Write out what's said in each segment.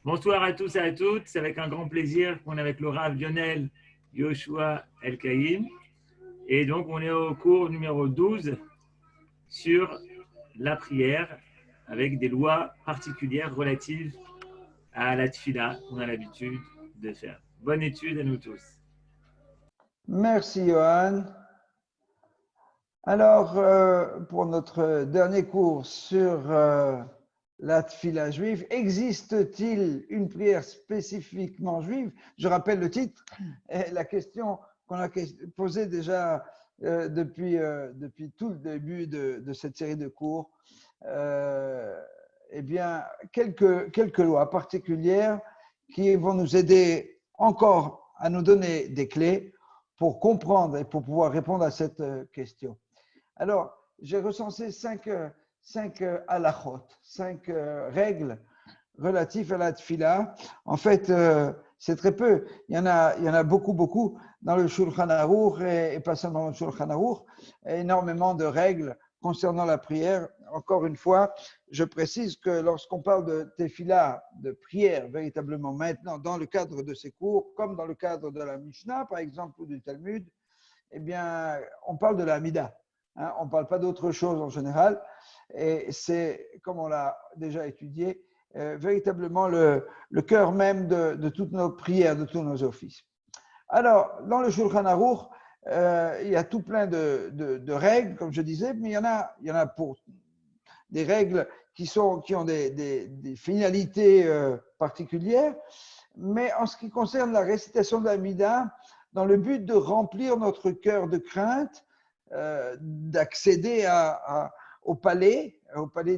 Bonsoir à tous et à toutes. C'est avec un grand plaisir qu'on est avec le Rav Lionel Yoshua El-Kaïm. Et donc, on est au cours numéro 12 sur la prière avec des lois particulières relatives à la tfila qu'on a l'habitude de faire. Bonne étude à nous tous. Merci, Johan. Alors, pour notre dernier cours sur la tfila juive, existe-t-il une prière spécifiquement juive? Je rappelle le titre et la question qu'on a posée déjà depuis tout le début de cette série de cours. Eh bien, quelques lois particulières qui vont nous aider encore à nous donner des clés pour comprendre et pour pouvoir répondre à cette question. Alors, j'ai recensé cinq halachot, cinq règles relatives à la tfila. En fait, c'est très peu. Il y en a beaucoup dans le Shulchan Aruch et pas seulement dans le Shulchan Aruch. Énormément de règles concernant la prière. Encore une fois, je précise que lorsqu'on parle de tefila, de prière, véritablement maintenant, dans le cadre de ces cours, comme dans le cadre de la Mishnah, par exemple, ou du Talmud, eh bien, on parle de la Hamida. Hein, on ne parle pas d'autre chose en général. Et c'est, comme on l'a déjà étudié, véritablement le cœur même de toutes nos prières, de tous nos offices. Alors, dans le Shulchan Aruch, il y a tout plein de règles, comme je disais, mais il y en a pour des règles qui ont des finalités particulières. Mais en ce qui concerne la récitation de la Mida, dans le but de remplir notre cœur de crainte, d'accéder au palais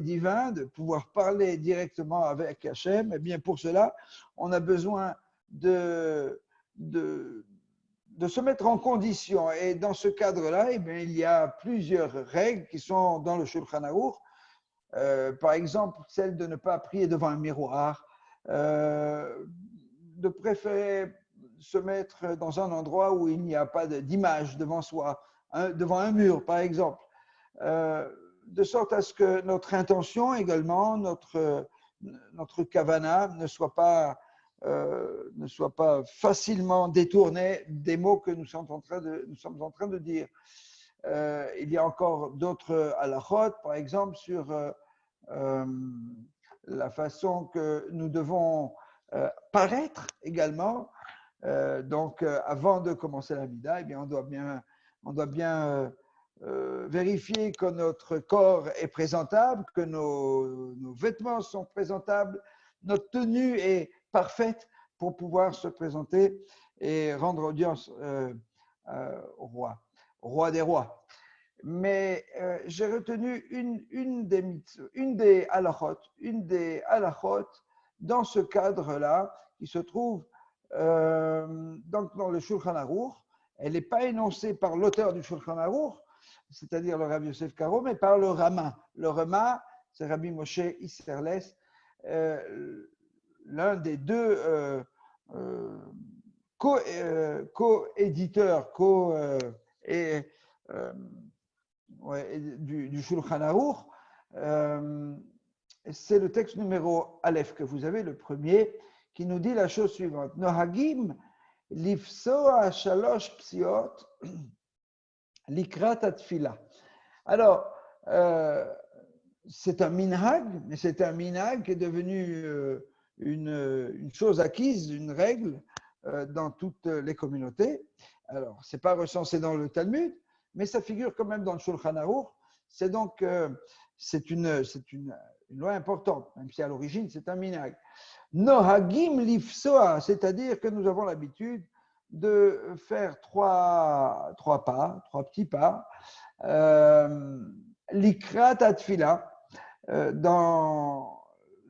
divin, de pouvoir parler directement avec Hachem, eh bien pour cela, on a besoin de se mettre en condition. Et dans ce cadre-là, eh bien, il y a plusieurs règles qui sont dans le Shulchan Aruch. Par exemple, celle de ne pas prier devant un miroir, de préférer se mettre dans un endroit où il n'y a pas d'image devant soi, devant un mur, par exemple, de sorte à ce que notre intention également, notre kavana ne soit pas facilement détournée des mots que nous sommes en train de dire. Il y a encore d'autres halachot, par exemple, sur la façon que nous devons paraître également. Donc, avant de commencer la Mida, eh bien, on doit bien vérifier que notre corps est présentable, que nos vêtements sont présentables, notre tenue est parfaite pour pouvoir se présenter et rendre audience au roi des rois. Mais j'ai retenu une des halachot dans ce cadre-là qui se trouve donc dans le Shulchan Aruch. Elle n'est pas énoncée par l'auteur du Shulchan Aruch, c'est-à-dire le Rabbi Yosef Karo, mais par le Rama. Le Rama, c'est Rabbi Moshe Isserles, l'un des deux co-éditeurs du Shulchan Aruch. C'est le texte numéro Aleph que vous avez, le premier, qui nous dit la chose suivante. Nohagim lifsoa shalosh psiot likrat atfila. Alors, c'est un minhag, mais c'est un minhag qui est devenu une chose acquise, une règle dans toutes les communautés. Alors, ce n'est pas recensé dans le Talmud, mais ça figure quand même dans le Shulchan Aruch. C'est donc c'est une loi importante, même si à l'origine c'est un minhag. Nohagim lifsoa, c'est-à-dire que nous avons l'habitude de faire trois petits pas, likrat atfila, dans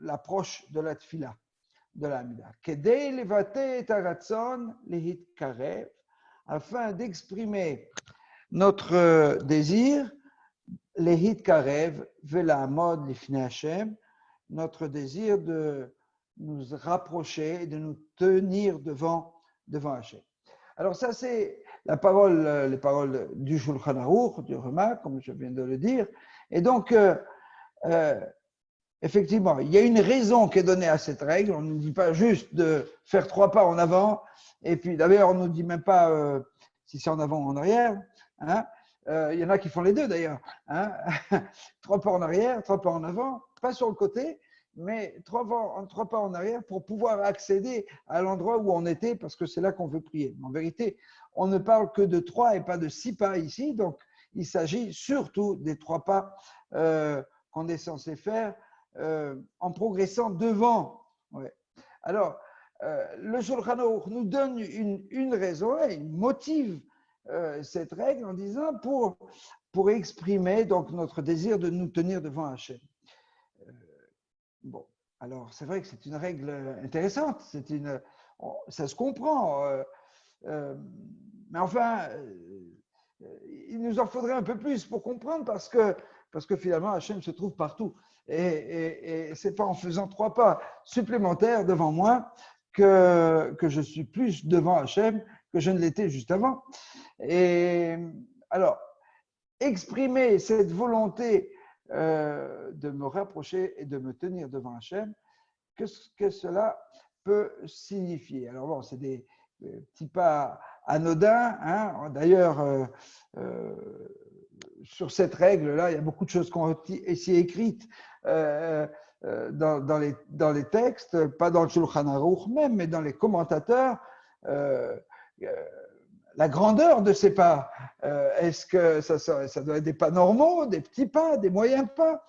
l'approche de la tfila, de la Hamida. Kedei levate et aratzon lehitkarev, afin d'exprimer notre désir, lehitkarev velamod lifnei Hashem, notre désir de nous rapprocher et de nous tenir devant Hashem. Alors ça, c'est les paroles du Shulchan Aruch, du Rama, comme je viens de le dire. Et donc, effectivement, il y a une raison qui est donnée à cette règle. On ne nous dit pas juste de faire 3 pas en avant, et puis d'ailleurs, on ne nous dit même pas si c'est en avant ou en arrière. Hein. Il y en a qui font les deux d'ailleurs. Hein. 3 pas en arrière, 3 pas en avant, pas sur le côté, mais 3 pas en arrière pour pouvoir accéder à l'endroit où on était, parce que c'est là qu'on veut prier. En vérité, on ne parle que de 3 et pas de 6 pas ici, donc il s'agit surtout des 3 pas qu'on est censé faire en progressant devant. Ouais. Alors, le Shulchan Aruch nous donne une raison, il motive cette règle en disant pour exprimer donc notre désir de nous tenir devant Hachem. Bon, alors c'est vrai que c'est une règle intéressante, ça se comprend, mais enfin, il nous en faudrait un peu plus pour comprendre parce que finalement Hachem se trouve partout. Et ce n'est pas en faisant 3 pas supplémentaires devant moi que je suis plus devant Hachem que je ne l'étais juste avant. Et alors, exprimer cette volonté de me rapprocher et de me tenir devant Hachem, que cela peut signifier. Alors bon, c'est des petits pas anodins. Hein. D'ailleurs, sur cette règle-là, il y a beaucoup de choses qui ont été écrites dans les textes, pas dans le Shulchan Aruch même, mais dans les commentateurs. La grandeur de ces pas, est-ce que ça doit être des pas normaux, des petits pas, des moyens pas?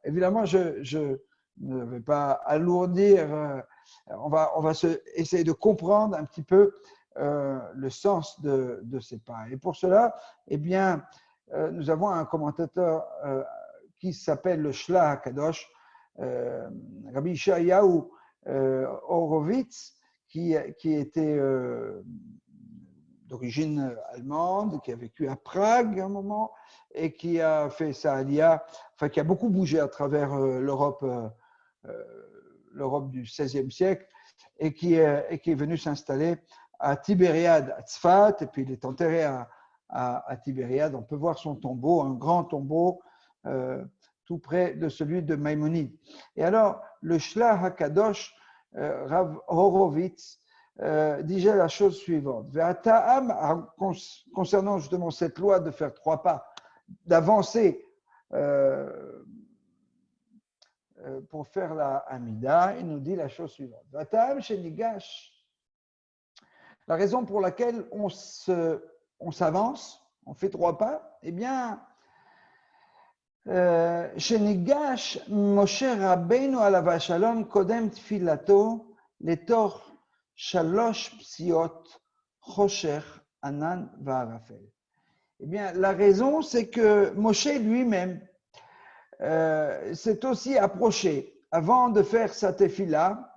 Évidemment, je ne vais pas alourdir, on va essayer de comprendre un petit peu le sens de ces pas. Et pour cela, eh bien, nous avons un commentateur qui s'appelle le Shlah HaKadosh, Rabbi Yeshayahu Horowitz, qui était d'origine allemande, qui a vécu à Prague un moment et qui a fait sa aliyah, enfin qui a beaucoup bougé à travers l'Europe du XVIe siècle et qui est venu s'installer à Tibériade, à Tzfat, et puis il est enterré à Tibériade. On peut voir son tombeau, un grand tombeau tout près de celui de Maïmonide. Et alors, le Shlah HaKadosh, Rav Horowitz, disait la chose suivante. Concernant justement cette loi de faire 3 pas, d'avancer pour faire la Hamida, il nous dit la chose suivante. La raison pour laquelle on s'avance, on fait 3 pas, eh bien, Shenigash Moshe Rabbeinu alav hashalom kodem tfilato letor shalosh psiot chosher anan va'arafel. Eh bien, la raison, c'est que Moshe lui-même s'est aussi approché avant de faire sa tefila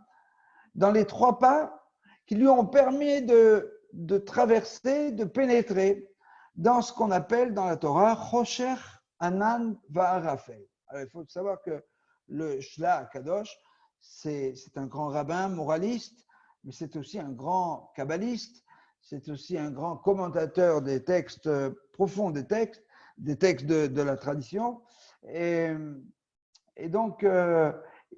dans les 3 pas qui lui ont permis de traverser, de pénétrer dans ce qu'on appelle dans la Torah chosher anan va'arafel. Alors, il faut savoir que le Shlah HaKadosh, c'est un grand rabbin moraliste, mais c'est aussi un grand kabbaliste, c'est aussi un grand commentateur des textes profonds, des textes de la tradition. Et donc,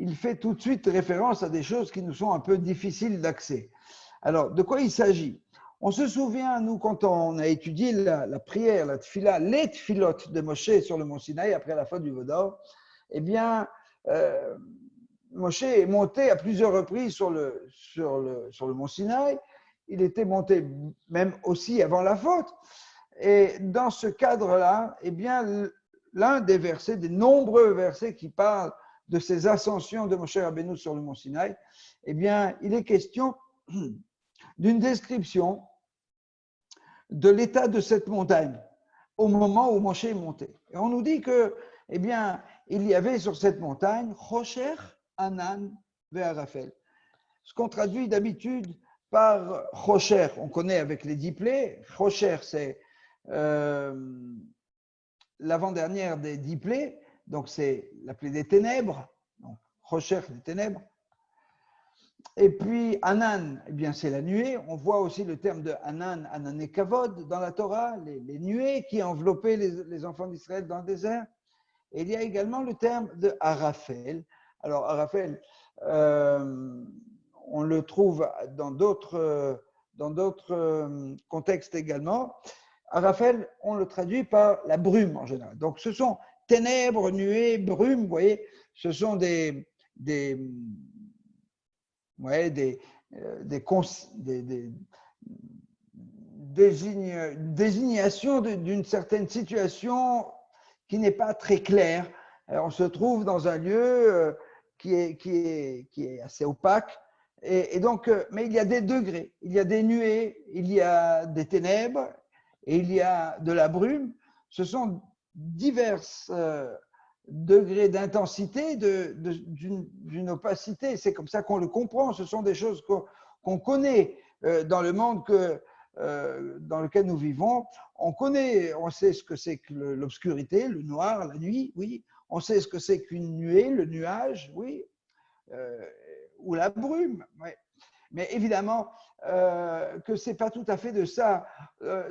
il fait tout de suite référence à des choses qui nous sont un peu difficiles d'accès. Alors, de quoi il s'agit? On se souvient, nous, quand on a étudié la prière, la tfila, les tfilotes de Moshe sur le mont Sinaï après la faute du Vaudor, eh bien, Moshe est monté à plusieurs reprises sur le mont Sinaï. Il était monté même aussi avant la faute. Et dans ce cadre-là, eh bien, l'un des versets, des nombreux versets qui parlent de ces ascensions de Moshe Rabbeinu sur le mont Sinaï, eh bien, il est question d'une description de l'état de cette montagne au moment où Moshe est monté. Et on nous dit que, eh bien, il y avait sur cette montagne Chosher, Anan, Ve'arafel. Ce qu'on traduit d'habitude par Chosher, on connaît avec les diplés. Chosher, c'est l'avant-dernière des diplés, donc c'est la plaie des ténèbres, donc Chosher, les ténèbres. Et puis Anan, eh bien c'est la nuée. On voit aussi le terme de Anan, Anan et Kavod dans la Torah, les nuées qui enveloppaient les enfants d'Israël dans le désert. Et il y a également le terme de Arafel. Alors, Arafel, on le trouve dans d'autres contextes également. Arafel, on le traduit par la brume en général. Donc, ce sont ténèbres, nuées, brumes, vous voyez, ce sont des désignations d'une certaine situation qui n'est pas très claire. On se trouve dans un lieu qui est assez opaque. Et donc, mais il y a des degrés, il y a des nuées, il y a des ténèbres et il y a de la brume. Ce sont divers degrés d'intensité d'une opacité. C'est comme ça qu'on le comprend. Ce sont des choses qu'on connaît dans le monde dans lequel nous vivons. On sait ce que c'est que l'obscurité, le noir, la nuit, oui. On sait ce que c'est qu'une nuée, le nuage, oui. Ou la brume. Ouais. Mais évidemment que ce n'est pas tout à fait de ça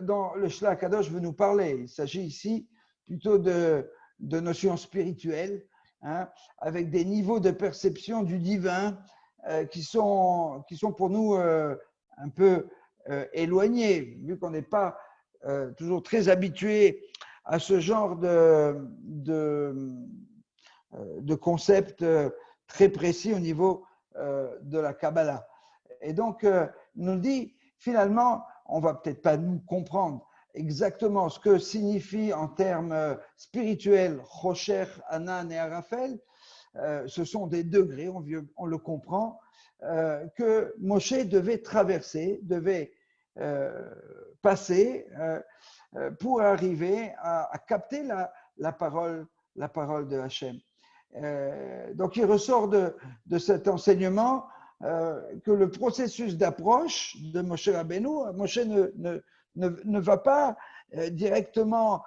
dont le Shlach Kadosh veut nous parler. Il s'agit ici plutôt de notions spirituelles, hein, avec des niveaux de perception du divin qui sont pour nous un peu éloignés, vu qu'on n'est pas toujours très habitué à ce genre de concept très précis au niveau de la Kabbalah. Et donc, il nous dit, finalement, on ne va peut-être pas nous comprendre exactement ce que signifie en termes spirituels Rocher, Anan et Arafel. Ce sont des degrés, on le comprend, que Moshe devait traverser, devait passer pour arriver à capter la parole de Hachem. Donc, il ressort de cet enseignement que le processus d'approche de Moshe Rabbeinu, Moshe ne va pas directement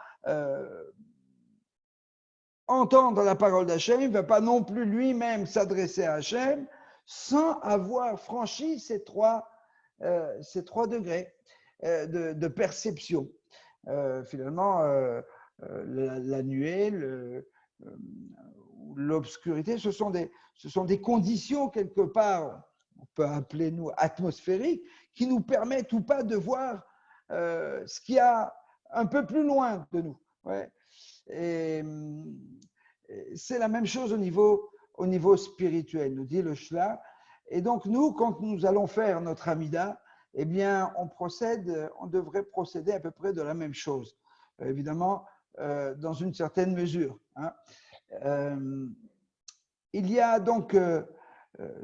entendre la parole d'Hachem, il ne va pas non plus lui-même s'adresser à Hachem sans avoir franchi ces trois degrés de perception. Finalement, la nuée, l'obscurité, ce sont des conditions quelque part, on peut appeler nous atmosphériques, qui nous permettent ou pas de voir ce qu'il y a un peu plus loin de nous. Ouais. Et c'est la même chose au niveau spirituel, nous dit le Shlach. Et donc nous, quand nous allons faire notre Amida, eh bien, on devrait procéder à peu près de la même chose. Évidemment, dans une certaine mesure. Hein. Il y a donc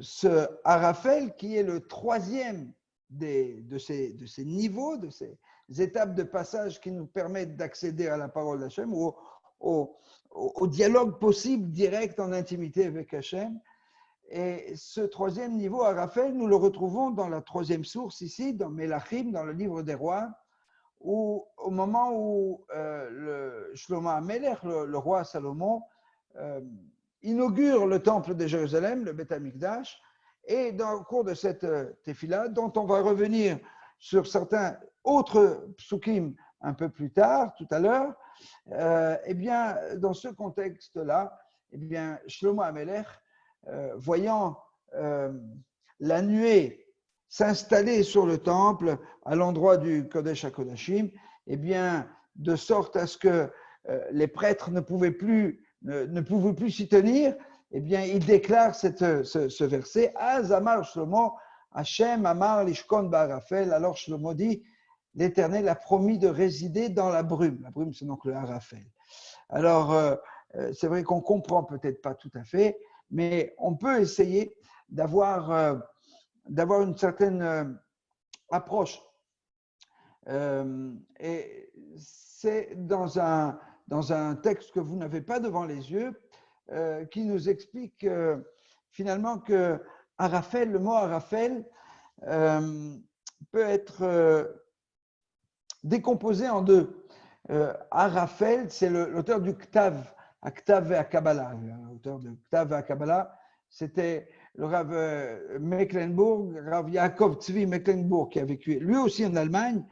ce Arafel qui est le troisième de ces niveaux, de ces étapes de passage qui nous permettent d'accéder à la parole d'Hachem ou au dialogue possible direct en intimité avec Hachem. Et ce troisième niveau, Arafel, nous le retrouvons dans la troisième source ici, dans Melachim, dans le livre des rois, où au moment où le Shlomo HaMelech, le roi Salomon, inaugure le temple de Jérusalem, le Beth Amikdash, et dans le cours de cette tefila, dont on va revenir sur certains autres psukim un peu plus tard, tout à l'heure, eh bien, dans ce contexte-là, eh bien, Shlomo HaMelech, voyant la nuée s'installer sur le temple à l'endroit du Kodesh HaKodashim, eh bien, de sorte à ce que les prêtres ne pouvaient plus s'y tenir, eh bien, il déclare ce verset, Az Amar Shlomo, Hachem Amar Lishkon Ba'arafel. Alors Shlomo dit, l'Éternel a promis de résider dans la brume. La brume, c'est donc le Arafel. Alors, c'est vrai qu'on ne comprend peut-être pas tout à fait, mais on peut essayer d'avoir une certaine approche. Et c'est dans un texte que vous n'avez pas devant les yeux, qui nous explique finalement que Arafel, le mot Arafel peut être décomposé en deux. Arafel, c'est l'auteur du Ktav, Ktav et Kabbalah. L'auteur de Ktav et Kabbalah, c'était le Rav Mecklenburg, Rav Yaakov Tzvi Mecklenburg, qui a vécu lui aussi en Allemagne,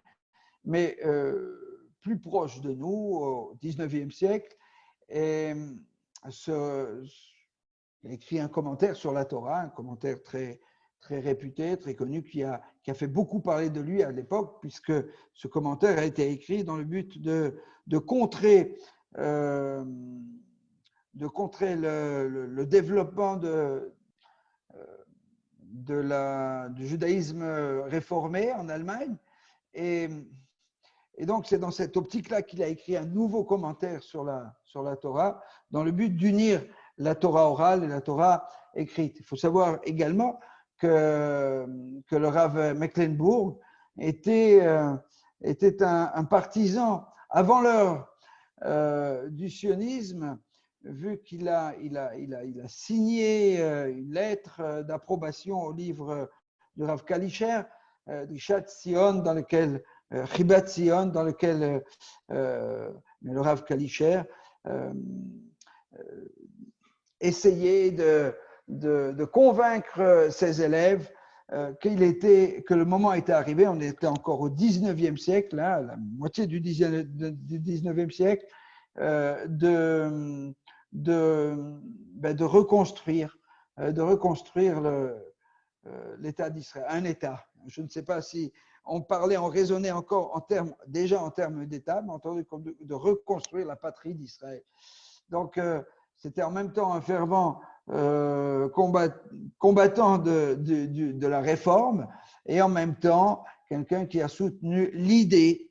mais plus proche de nous, au XIXe siècle. Et il a écrit un commentaire sur la Torah, un commentaire très, très réputé, très connu, qui a fait beaucoup parler de lui à l'époque, puisque ce commentaire a été écrit dans le but de contrer, le développement du judaïsme réformé en Allemagne. Et donc, c'est dans cette optique-là qu'il a écrit un nouveau commentaire sur la Torah, dans le but d'unir la Torah orale et la Torah écrite. Il faut savoir également que le Rav Mecklenburg était un partisan avant l'heure du sionisme, vu qu'il a signé une lettre d'approbation au livre du Rav Kalischer, Rishat Sion, dans lequel Chibat Sion, dans lequel le Rav Kalischer essayait de convaincre ses élèves que le moment était arrivé, on était encore au 19e siècle, là, la moitié du 19e siècle, de reconstruire l'État d'Israël, un État. Je ne sais pas si on raisonnait encore déjà en termes d'État, mais entendu de reconstruire la patrie d'Israël. Donc, c'était en même temps un fervent combattant de la réforme et en même temps quelqu'un qui a soutenu l'idée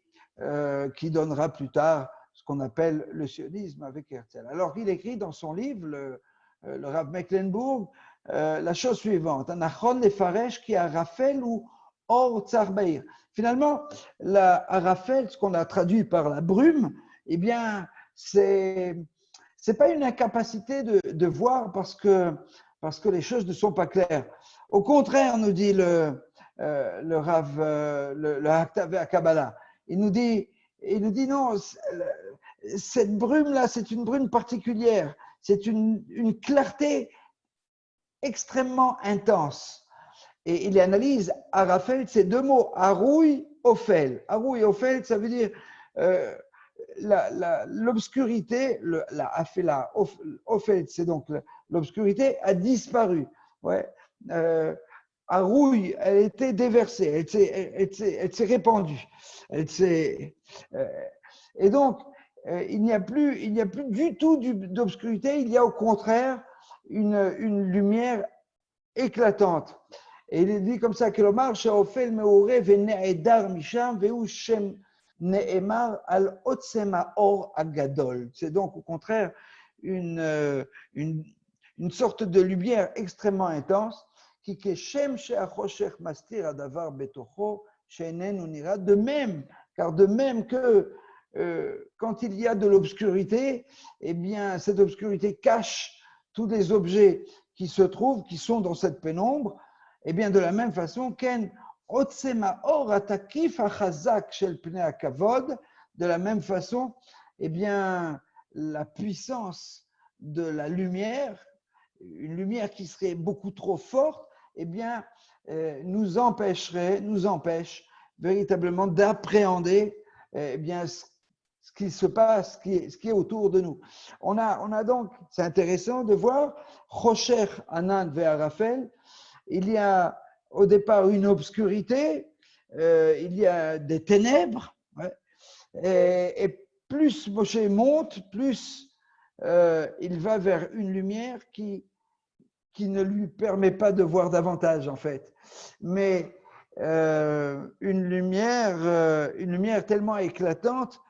qui donnera plus tard ce qu'on appelle le sionisme avec Herzl. Alors qu'il écrit dans son livre, le Rav Mecklenburg, la chose suivante: Anachon lefaresh ki arafel ou or tsar beir. Finalement, arafel, ce qu'on a traduit par la brume, eh bien, c'est pas une incapacité de voir parce que les choses ne sont pas claires. Au contraire, nous dit le Rav, le Haktavé à Kabbalah, il nous dit non, cette brume-là, c'est une brume particulière, c'est une clarté extrêmement intense. Et il analyse Arafel, ces deux mots, Aroui, Ophel. Aroui, Ophel, ça veut dire l'obscurité, Ophel, c'est donc l'obscurité a disparu. Ouais. Aroui, elle était déversée, elle s'est répandue. Et donc, il n'y a plus du tout d'obscurité, il y a au contraire une lumière éclatante. Et il dit comme ça que l'Omar Shaofel Meore Vene'edar Misham Veu Shem Ne'emar Al Otsema Or Agadol. C'est donc au contraire une sorte de lumière extrêmement intense qui Shem She'achoshech Mastir Adavar Betocho She'enen Unira. De même que quand il y a de l'obscurité, eh bien cette obscurité cache tous les objets qui sont dans cette pénombre. Eh bien, de la même façon, de la même façon, eh bien, la puissance de la lumière, une lumière qui serait beaucoup trop forte, eh bien, nous empêche véritablement d'appréhender eh bien, ce qui se passe, ce qui est autour de nous. On a donc, c'est intéressant de voir, Rocher, Anan, Ve'arafel, il y a au départ une obscurité, il y a des ténèbres, ouais, et plus Moshe monte, plus il va vers une lumière qui ne lui permet pas de voir davantage en fait, mais une lumière tellement éclatante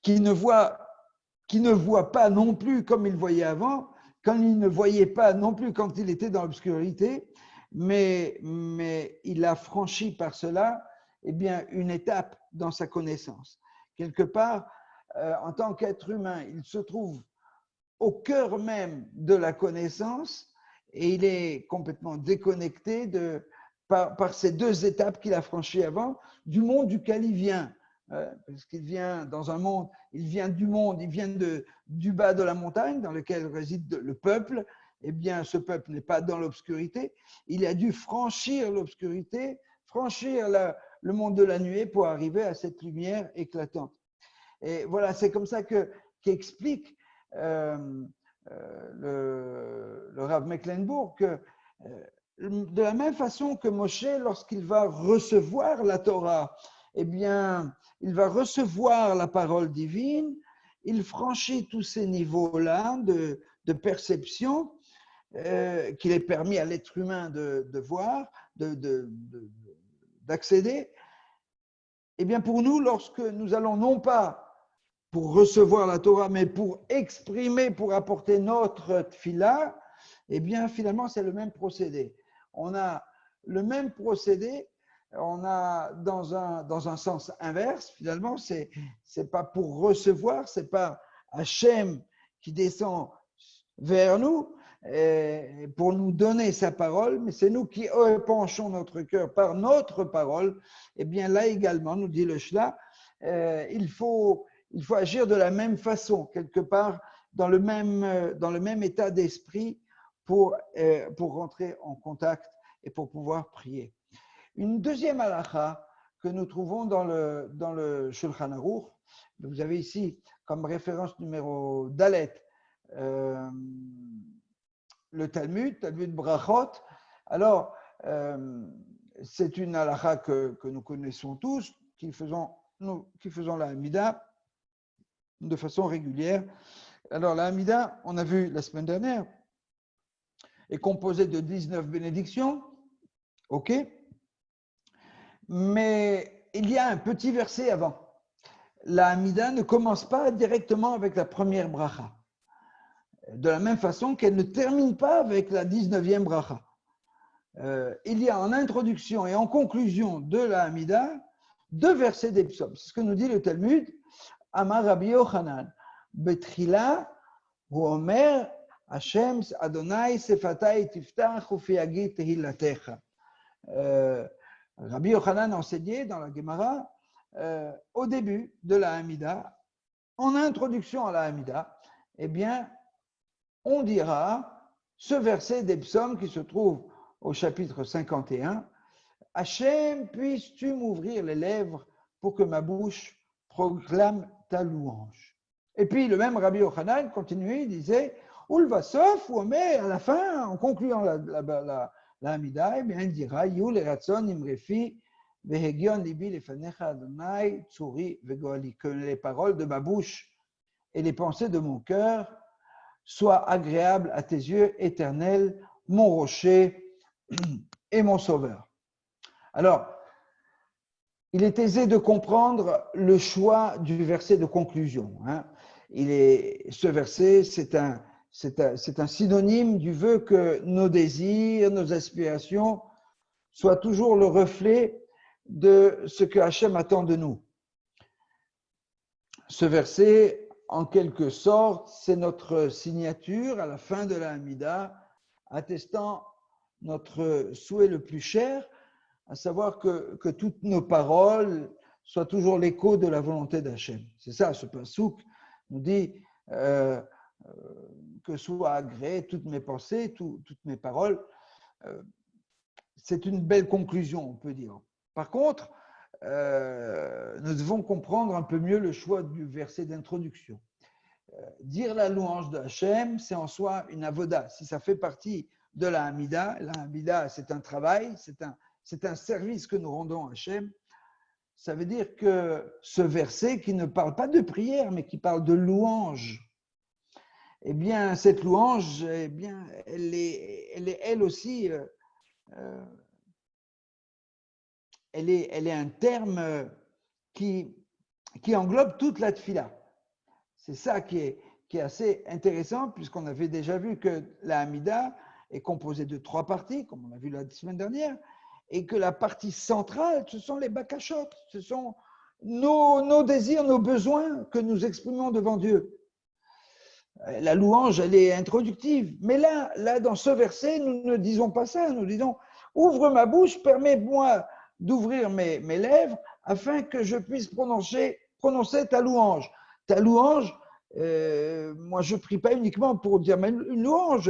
qui ne voit pas non plus comme il voyait avant, quand il ne voyait pas non plus quand il était dans l'obscurité, mais il a franchi par cela eh bien, une étape dans sa connaissance. Quelque part, en tant qu'être humain, il se trouve au cœur même de la connaissance et il est complètement déconnecté par ces deux étapes qu'il a franchies avant du monde duquel il vient. Parce qu'il vient dans un monde, il vient du bas de la montagne dans lequel réside le peuple. Eh bien, ce peuple n'est pas dans l'obscurité. Il a dû franchir l'obscurité, franchir le monde de la nuée pour arriver à cette lumière éclatante. Et voilà, c'est comme ça qu'explique le Rav Mecklenburg que de la même façon que Moshe, lorsqu'il va recevoir la Torah, eh bien, il va recevoir la parole divine, il franchit tous ces niveaux-là de perception qu'il est permis à l'être humain de voir, d'accéder. Eh bien, pour nous, lorsque nous allons non pas pour recevoir la Torah, mais pour exprimer, pour apporter notre tfila, eh bien, finalement, c'est le même procédé. On a le même procédé, on a dans un sens inverse, finalement, c'est pas pour recevoir, c'est pas Hachem qui descend vers nous pour nous donner sa parole, mais c'est nous qui penchons notre cœur par notre parole. Eh bien, là également, nous dit le Shla, il faut agir de la même façon, quelque part, dans le même état d'esprit pour rentrer en contact et pour pouvoir prier. Une deuxième halakha que nous trouvons dans le Shulchan Aruch, vous avez ici comme référence numéro Dalet, le Talmud Brachot. Alors, c'est une halakha que nous connaissons tous, qui faisons la Hamida de façon régulière. Alors, la Hamida, on a vu la semaine dernière, est composée de 19 bénédictions, ok, mais il y a un petit verset avant. La Hamida ne commence pas directement avec la première bracha, de la même façon qu'elle ne termine pas avec la 19e bracha. Il y a en introduction et en conclusion de la Hamida 2 versets des psaumes. C'est ce que nous dit le Talmud. Amar Rabbi Yochanan, Betrila, hu omer, Hashem Adonai sefatai tiftach ufi yagid tehilatecha. Rabbi Yochanan enseignait dans la Gemara, au début de la Hamida, en introduction à la Hamida, eh bien, on dira ce verset des psaumes qui se trouve au chapitre 51. Hachem, puisses-tu m'ouvrir les lèvres pour que ma bouche proclame ta louange. Et puis le même Rabbi Yochanan continuait, il disait, Ulvasof, ou mais à la fin, en concluant la Hamida, eh bien, il dira, Yul eratzon imrefi, vehegion libi lefanecha Adonai, tsuri vegoali, que les paroles de ma bouche et les pensées de mon cœur soient agréables à tes yeux, éternel, mon rocher et mon sauveur. Alors, il est aisé de comprendre le choix du verset de conclusion. Ce verset, c'est un synonyme du vœu que nos désirs, nos aspirations soient toujours le reflet de ce que Hachem attend de nous. Ce verset, en quelque sorte, c'est notre signature à la fin de la Hamida, attestant notre souhait le plus cher, à savoir que toutes nos paroles soient toujours l'écho de la volonté d'Hachem. C'est ça, ce pasouk nous dit que soient agréées toutes mes pensées, toutes mes paroles. C'est une belle conclusion, on peut dire. Par contre, nous devons comprendre un peu mieux le choix du verset d'introduction. Dire la louange de Hachem, c'est en soi une avoda. Si ça fait partie de la Hamida, c'est un travail, c'est un service que nous rendons à Hachem. Ça veut dire que ce verset qui ne parle pas de prière, mais qui parle de louange, eh bien, cette louange, eh bien, elle est elle aussi, elle est un terme qui englobe toute la tfila. C'est ça qui est assez intéressant, puisqu'on avait déjà vu que la Hamida est composée de 3 parties, comme on l'a vu la semaine dernière, et que la partie centrale, ce sont les bakashot, ce sont nos désirs, nos besoins que nous exprimons devant Dieu. La louange, elle est introductive, mais là, dans ce verset, nous ne disons pas ça, nous disons « Ouvre ma bouche, permets-moi d'ouvrir mes lèvres afin que je puisse prononcer ta louange. » Ta louange, moi je ne prie pas uniquement pour dire mais une louange,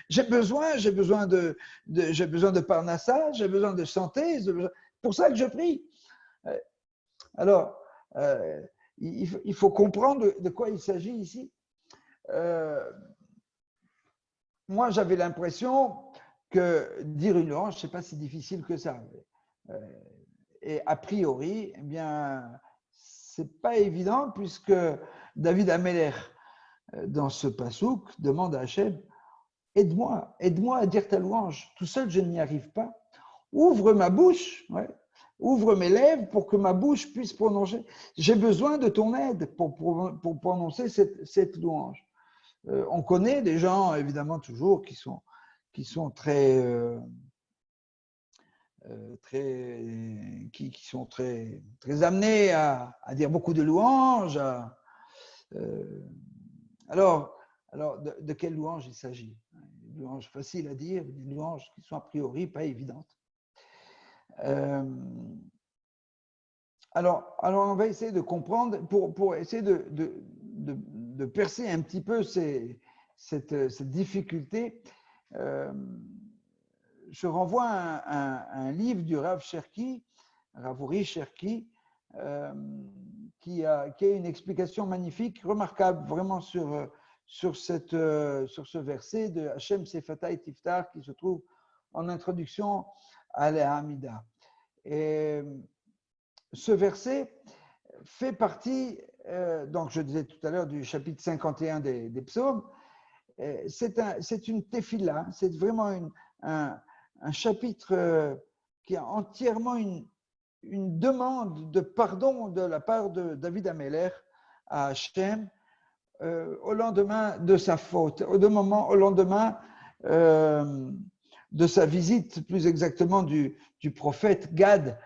j'ai besoin de parnassa, j'ai besoin de santé, c'est pour ça que je prie. Alors, il faut comprendre de quoi il s'agit ici. Moi, j'avais l'impression que dire une louange, ce n'est pas si difficile que ça. Et a priori, eh bien, ce n'est pas évident puisque David Améler, dans ce pasouk, demande à Hachem, aide-moi à dire ta louange. Tout seul, je n'y arrive pas. Ouvre ma bouche, ouvre mes lèvres pour que ma bouche puisse prononcer. J'ai besoin de ton aide pour prononcer cette louange. On connaît des gens, évidemment, toujours, qui sont très amenés à dire beaucoup de louanges. Alors, de quelle louange il s'agit? Des louanges faciles à dire, des louanges qui sont a priori pas évidentes. Alors, on va essayer de comprendre, pour essayer de percer un petit peu cette difficulté. Je renvoie à un livre du Rav Cherki, Rav Uri Cherki, qui a une explication magnifique, remarquable vraiment sur ce verset de Hachem Sefata et Tiftar qui se trouve en introduction à l'Hamida. Et ce verset fait partie, donc je disais tout à l'heure, du chapitre 51 des psaumes. C'est une tefila, c'est vraiment un chapitre qui a entièrement une demande de pardon de la part de David Améler à Hachem au lendemain de sa faute, au lendemain de sa visite, plus exactement du prophète Gad,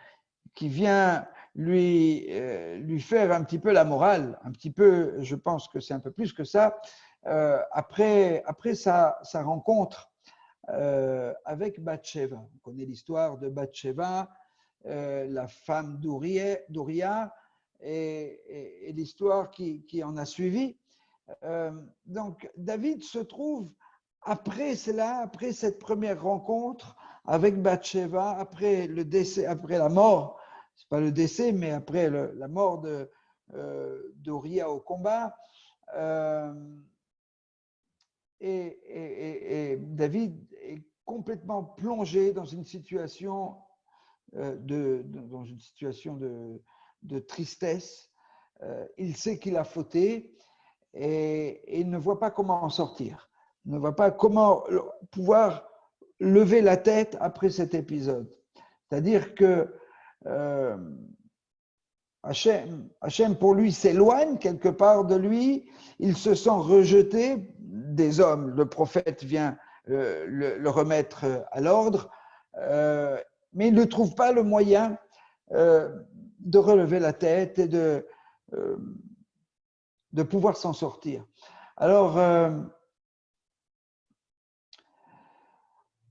qui vient lui faire un petit peu la morale, un petit peu, je pense que c'est un peu plus que ça, après sa rencontre avec Bathsheba. On connaît l'histoire de Bathsheba, la femme d'Ouria, et l'histoire qui en a suivi. Donc David se trouve après cela, après cette première rencontre avec Bathsheba, après le décès, après la mort, c'est pas le décès, mais après la mort d'Ouria au combat, et David est complètement plongé dans une situation de tristesse. Il sait qu'il a fauté et il ne voit pas comment en sortir. Il ne voit pas comment pouvoir lever la tête après cet épisode. C'est-à-dire que Hachem, pour lui, s'éloigne quelque part de lui. Il se sent rejeté des hommes. Le prophète vient le remettre à l'ordre, mais il ne trouve pas le moyen de relever la tête et de pouvoir s'en sortir. Alors,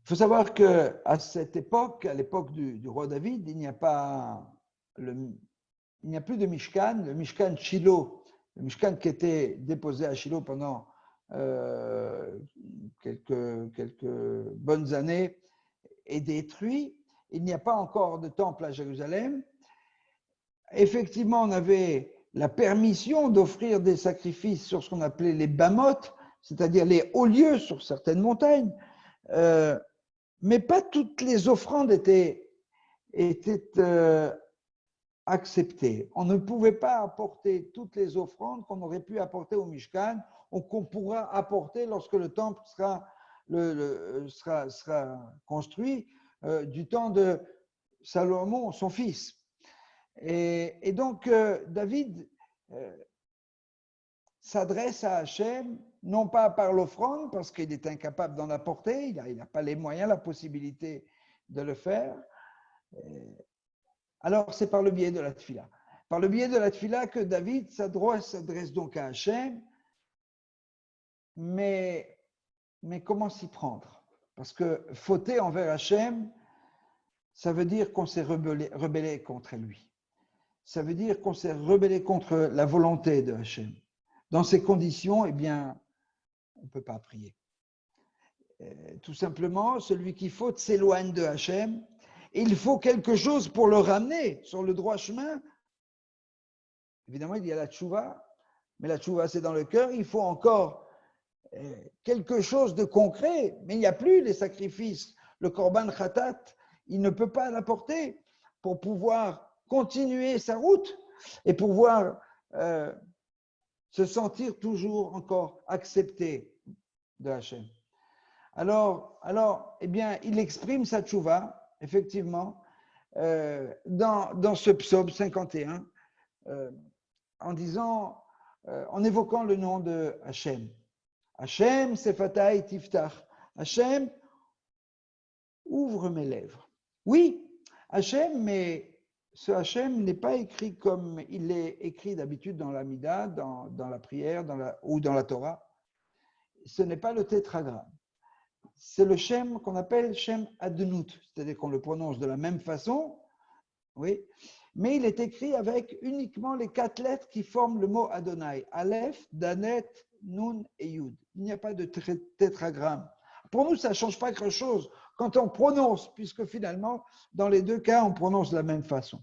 il faut savoir qu'à cette époque, à l'époque du roi David, il n'y a plus de Mishkan. Le Mishkan Shiloh, le Mishkan qui était déposé à Shiloh pendant quelques bonnes années, est détruit. Il n'y a pas encore de temple à Jérusalem. Effectivement, on avait la permission d'offrir des sacrifices sur ce qu'on appelait les bamotes, c'est-à-dire les hauts lieux sur certaines montagnes, mais pas toutes les offrandes étaient acceptées. On ne pouvait pas apporter toutes les offrandes qu'on aurait pu apporter au Mishkan ou qu'on pourra apporter lorsque le temple sera construit du temps de Salomon, son fils. Et donc, David s'adresse à Hachem, non pas par l'offrande, parce qu'il est incapable d'en apporter, il n'a pas les moyens, la possibilité de le faire. Alors, c'est par le biais de la tefila. Par le biais de la tefila que David s'adresse donc à Hachem, mais comment s'y prendre? Parce que fauter envers Hachem, ça veut dire qu'on s'est rebellé contre lui. Ça veut dire qu'on s'est rebellé contre la volonté de Hachem. Dans ces conditions, eh bien, on ne peut pas prier. Tout simplement, celui qui faute s'éloigne de Hachem. Et il faut quelque chose pour le ramener sur le droit chemin. évidemment, il y a la tchouva, mais la tchouva, c'est dans le cœur. Il faut encore quelque chose de concret, mais il n'y a plus les sacrifices. Le korban khatat, il ne peut pas l'apporter pour pouvoir continuer sa route et pouvoir se sentir toujours encore accepté de Hachem. Alors, eh bien, il exprime sa tchouva, effectivement, dans ce psaume 51, en disant, en évoquant le nom de Hachem. Hachem, Sefatai Tiftach. Hachem, ouvre mes lèvres. Oui, Hachem, mais ce Hachem n'est pas écrit comme il est écrit d'habitude dans l'Amida, dans la prière ou dans la Torah. Ce n'est pas le tétragramme. C'est le Shem qu'on appelle Shem Adnout, c'est-à-dire qu'on le prononce de la même façon, oui, mais il est écrit avec uniquement les 4 lettres qui forment le mot Adonai, Aleph, Danet, Nun et Yud. Il n'y a pas de tétragramme. Pour nous, ça ne change pas grand-chose quand on prononce, puisque finalement, dans les 2 cas, on prononce de la même façon.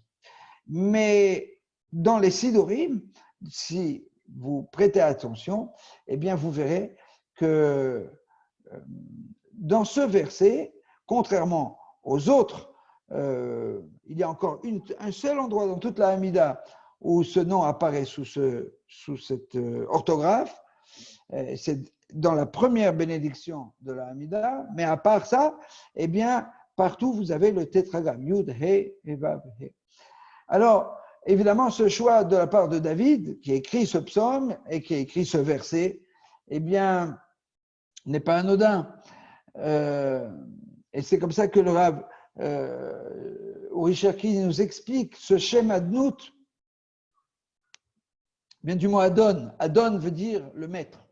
Mais dans les Sidorim, si vous prêtez attention, eh bien, vous verrez que dans ce verset, contrairement aux autres, il y a encore un seul endroit dans toute la Hamida où ce nom apparaît sous cette orthographe. C'est dans la première bénédiction de la Hamida, mais à part ça, eh bien, partout vous avez le tétragramme, Yud, He, et Vav, He. Alors, évidemment, ce choix de la part de David, qui écrit ce psaume et qui écrit ce verset, eh bien, n'est pas anodin. Et c'est comme ça que le Rav Uri Cherki nous explique ce Shem Adnout vient du mot Adon. Adon veut dire le maître.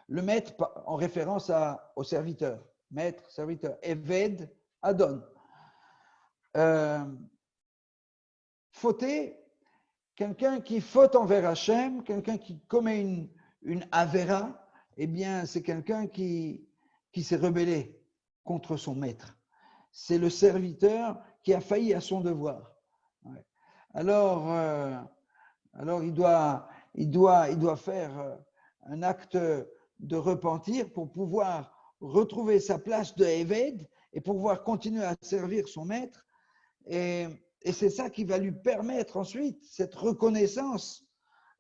Le maître en référence au serviteur. Maître, serviteur. Eved, Adon. Fauter, quelqu'un qui faute envers Hachem, quelqu'un qui commet une avera, eh bien, c'est quelqu'un qui s'est rebellé contre son maître. C'est le serviteur qui a failli à son devoir. Ouais. Alors il doit faire un acte de repentir pour pouvoir retrouver sa place de Eved et pouvoir continuer à servir son maître. Et c'est ça qui va lui permettre ensuite cette reconnaissance,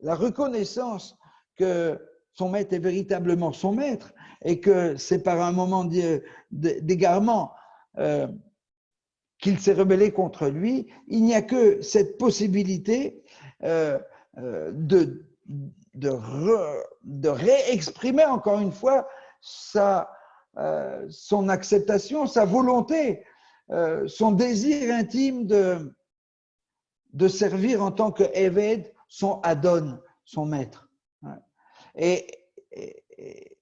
la reconnaissance que son maître est véritablement son maître et que c'est par un moment d'égarement qu'il s'est rebellé contre lui. Il n'y a que cette possibilité de réexprimer encore une fois son acceptation, sa volonté, son désir intime de servir en tant que Eved, son Adon, son maître. Et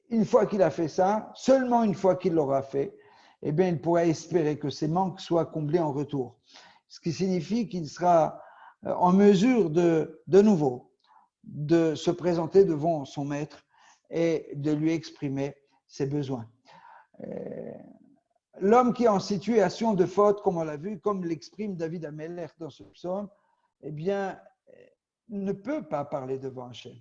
une fois qu'il a fait ça, seulement une fois qu'il l'aura fait, eh bien, il pourra espérer que ses manques soient comblés en retour. Ce qui signifie qu'il sera en mesure de nouveau de se présenter devant son maître et de lui exprimer ses besoins. L'homme qui est en situation de faute, comme on l'a vu, comme l'exprime David Ameller dans ce psaume, eh bien, ne peut pas parler devant Hachem.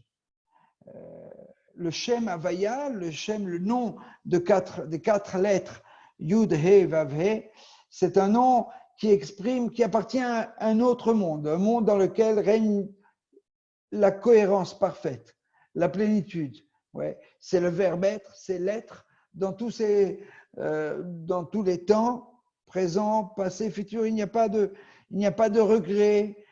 Le Shem Havaya, le nom des 4 lettres, Yud, He, Vav, He, c'est un nom qui appartient à un autre monde, un monde dans lequel règne la cohérence parfaite, la plénitude. Ouais. C'est le verbe être, c'est l'être dans tous les temps, présent, passé, futur. Il n'y a pas de regret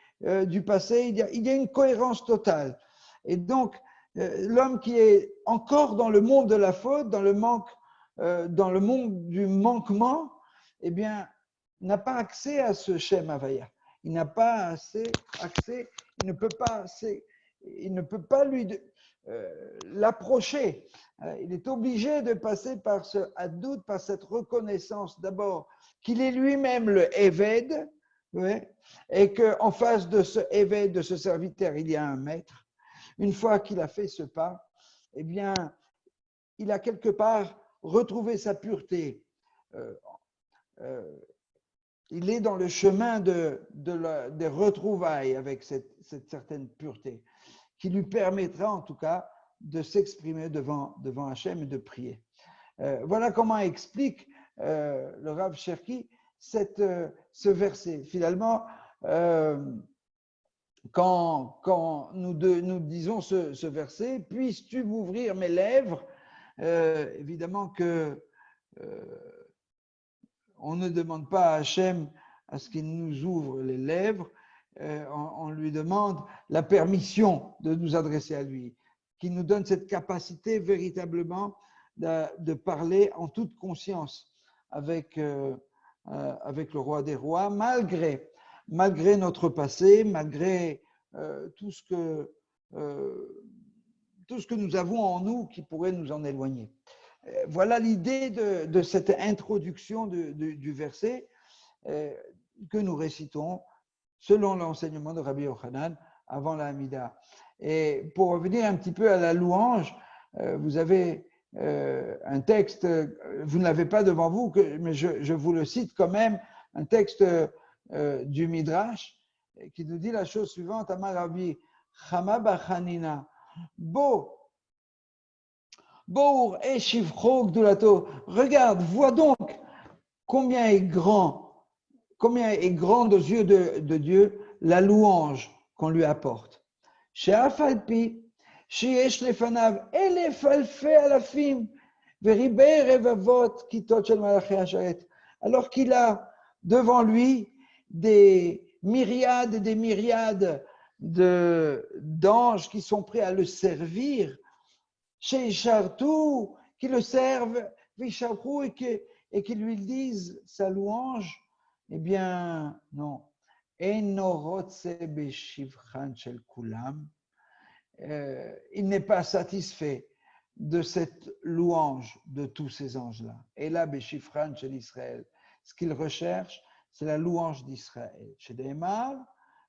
du passé. Il y a une cohérence totale. Et donc, l'homme qui est encore dans le monde de la faute, dans le monde du manquement, eh bien, n'a pas accès à ce Shem Havaya. Il n'a pas accès, il ne peut pas l'approcher. Il est obligé de passer par ce hadout, par cette reconnaissance d'abord qu'il est lui-même le Eved, ouais, et qu'en face de ce Eved, de ce serviteur, il y a un maître. Une fois qu'il a fait ce pas, eh bien, il a quelque part retrouvé sa pureté. Il est dans le chemin des retrouvailles avec cette certaine pureté. qui lui permettra en tout cas de s'exprimer devant Hachem et de prier. Voilà comment explique le Rav Cherki ce verset. Finalement, quand nous disons ce verset, puisses-tu m'ouvrir mes lèvres, évidemment que on ne demande pas à Hachem à ce qu'il nous ouvre les lèvres, on lui demande la permission de nous adresser à lui, qu'il nous donne cette capacité véritablement de parler en toute conscience avec le roi des rois, malgré notre passé, malgré tout ce que nous avons en nous qui pourrait nous en éloigner. Voilà l'idée de cette introduction du verset que nous récitons selon l'enseignement de Rabbi Yochanan avant la Hamida. Et pour revenir un petit peu à la louange, vous avez un texte, vous ne l'avez pas devant vous, mais je vous le cite quand même, un texte du Midrash qui nous dit la chose suivante: Amar Rabbi Chama Bachanina, Bour et Shivcho Gdulato. Regarde, vois donc combien est grande aux yeux de Dieu la louange qu'on lui apporte. She'afalpi, she'yesh lefanav elef alfei alafim, veribei revavot kitot shel malachei hasharet. Alors qu'il a devant lui des myriades et des myriades d'anges qui sont prêts à le servir, Sheishartu, qui le servent, Visharku, et qui lui disent sa louange. Eh bien, non. Il n'est pas satisfait de cette louange de tous ces anges-là. Et là, Beshifran chez l'Israël, ce qu'il recherche, c'est la louange d'Israël. Chez Deimar,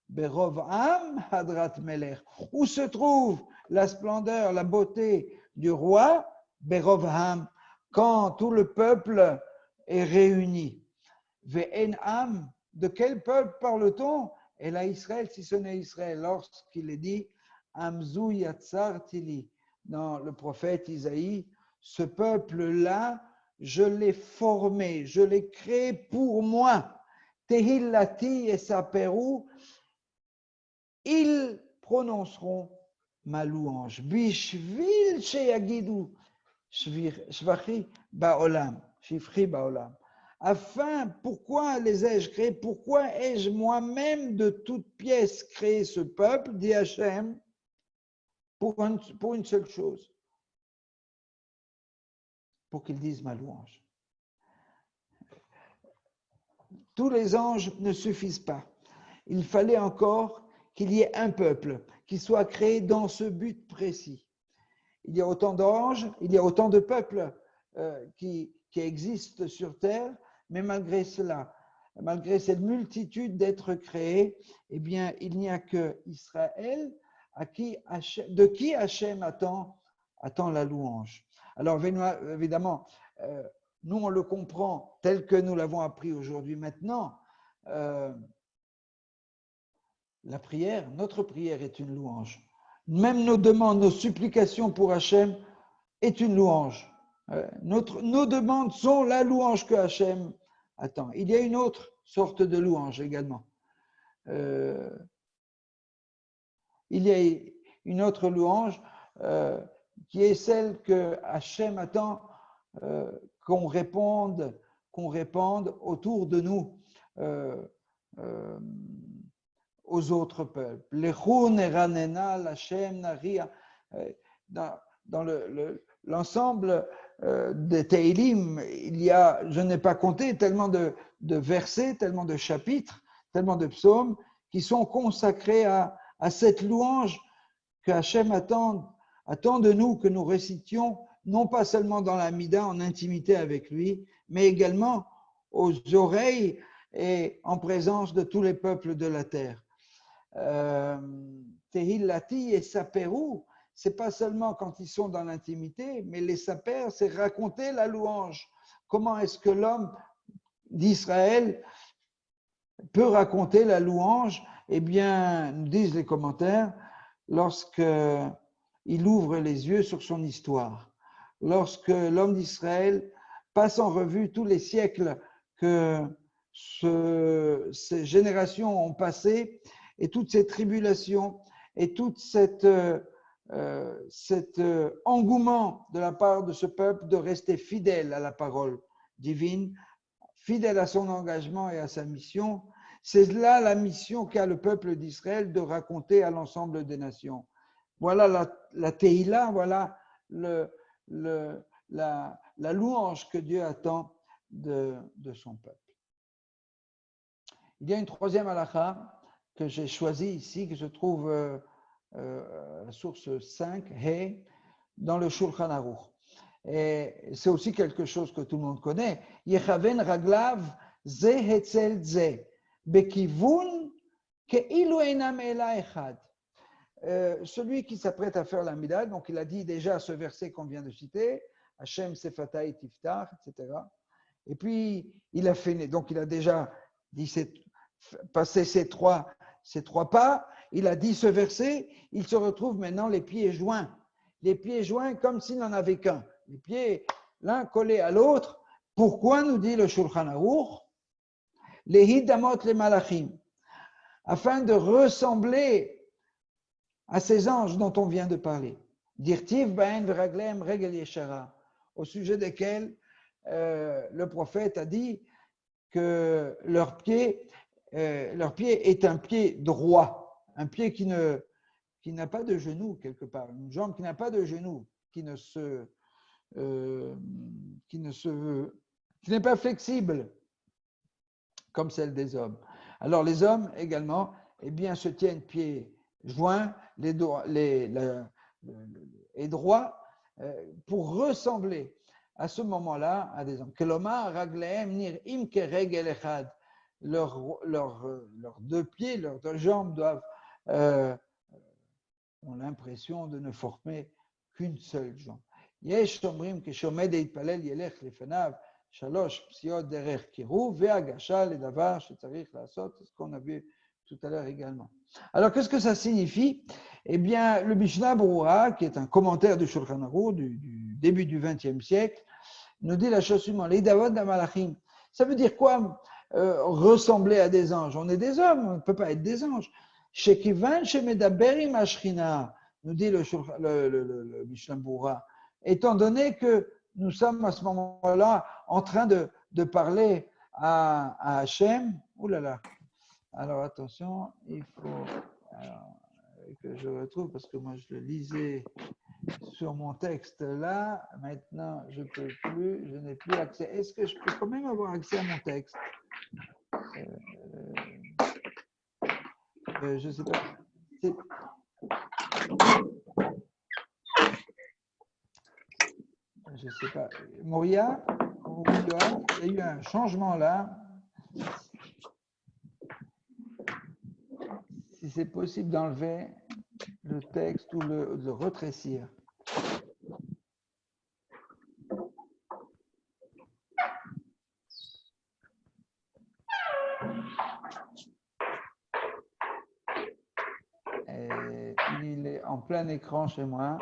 Berov Am Hadrat Melech. Où se trouve la splendeur, la beauté du roi? Berov Am, quand tout le peuple est réuni. Ve'en Am, de quel peuple parle-t-on? Et là, Israël, si ce n'est Israël, lorsqu'il est dit Amzu Yatzar Tili, dans le prophète Isaïe, ce peuple-là, je l'ai formé, je l'ai créé pour moi. Tehillati et Saperu, ils prononceront ma louange. Bishvil sheyagidu shvachi ba'olam, shivchi ba'olam. Afin, pourquoi les ai-je créés? Pourquoi ai-je moi-même de toutes pièces créé ce peuple, dit Hachem, pour une seule chose, pour qu'ils disent ma louange. Tous les anges ne suffisent pas. Il fallait encore qu'il y ait un peuple qui soit créé dans ce but précis. Il y a autant d'anges, il y a autant de peuples qui existent sur terre, mais malgré cela, malgré cette multitude d'êtres créés, eh bien, il n'y a que Israël de qui Hachem attend la louange. Alors, évidemment, nous, on le comprend tel que nous l'avons appris aujourd'hui maintenant. La prière, notre prière est une louange. Même nos demandes, nos supplications pour Hachem est une louange. Nos demandes sont la louange que Hachem attend. Il y a une autre sorte de louange également. Il y a une autre louange qui est celle que Hachem attend qu'on réponde autour de nous aux autres peuples. Dans l'ensemble des Teilim, il y a, je n'ai pas compté, tellement de versets, tellement de chapitres, tellement de psaumes qui sont consacrés à cette louange que Hachem attend de nous, que nous récitions, non pas seulement dans la Mida, en intimité avec lui, mais également aux oreilles et en présence de tous les peuples de la terre. Tehillati et Saperu, c'est pas seulement quand ils sont dans l'intimité, mais les Saper, c'est raconter la louange. Comment est-ce que l'homme d'Israël peut raconter la louange? Eh bien, nous disent les commentaires lorsqu'il ouvre les yeux sur son histoire, lorsque l'homme d'Israël passe en revue tous les siècles que ces générations ont passé et toutes ces tribulations et tout cet engouement de la part de ce peuple de rester fidèle à la parole divine, fidèle à son engagement et à sa mission. C'est là la mission qu'a le peuple d'Israël de raconter à l'ensemble des nations. Voilà la Tehila, voilà la louange que Dieu attend de son peuple. Il y a une troisième halakha que j'ai choisie ici, que je trouve la source 5, He, dans le Shulchan Aruch. Et c'est aussi quelque chose que tout le monde connaît. Yechaven raglav ze hetzel ze, bekivun keilu einam ela echad. Celui qui s'apprête à faire l'amida, donc il a dit déjà ce verset qu'on vient de citer, Hashem sefatai tiftach, etc. Et puis il a fait, donc il a déjà dit passé ces trois pas, il a dit ce verset, il se retrouve maintenant les pieds joints comme s'il n'en avait qu'un, les pieds l'un collé à l'autre. Pourquoi, nous dit le Shulchan Aruch, les hidamot les malachim, afin de ressembler à ces anges dont on vient de parler, dirtiv ba'en v'raglem regel yeshara, au sujet desquels le prophète a dit que leur pied est un pied droit, un pied qui n'a pas de genou quelque part, une jambe qui n'a pas de genou, qui n'est pas flexible comme celle des hommes. Alors les hommes également, eh bien, se tiennent pieds joints, les droits, pour ressembler à ce moment-là à des hommes. Kelomar raglehem nir'im keregel echad. Leurs deux pieds, leurs deux jambes doivent ont l'impression de ne former qu'une seule jambe. Yesh omrim keshomed eitpalel yelech lefanav shalosh psiot derech kiruv ve'agasha ledavar shetzarich la'asot, c'est ce qu'on a vu tout à l'heure également. Alors, qu'est-ce que ça signifie? Eh bien, le Mishnah Berurah, qui est un commentaire du Shulchan Aruch du début du XXe siècle, nous dit la chose suivante, les Davod d'Amalachim. Ça veut dire quoi ressembler à des anges? On est des hommes, on ne peut pas être des anges. Shekivan shemedaberim ashchina, nous dit le Mishnah Berurah, étant donné que nous sommes à ce moment-là en train de parler à Hachem. Ouh là là. Alors attention, il faut que je retrouve, parce que moi je le lisais sur mon texte là, maintenant je peux plus, je n'ai plus accès. Est-ce que je peux quand même avoir accès à mon texte? Je ne sais pas. Je ne sais pas. Moria, il y a eu un changement là. Si c'est possible d'enlever le texte ou de le retrécir. Et il est en plein écran chez moi.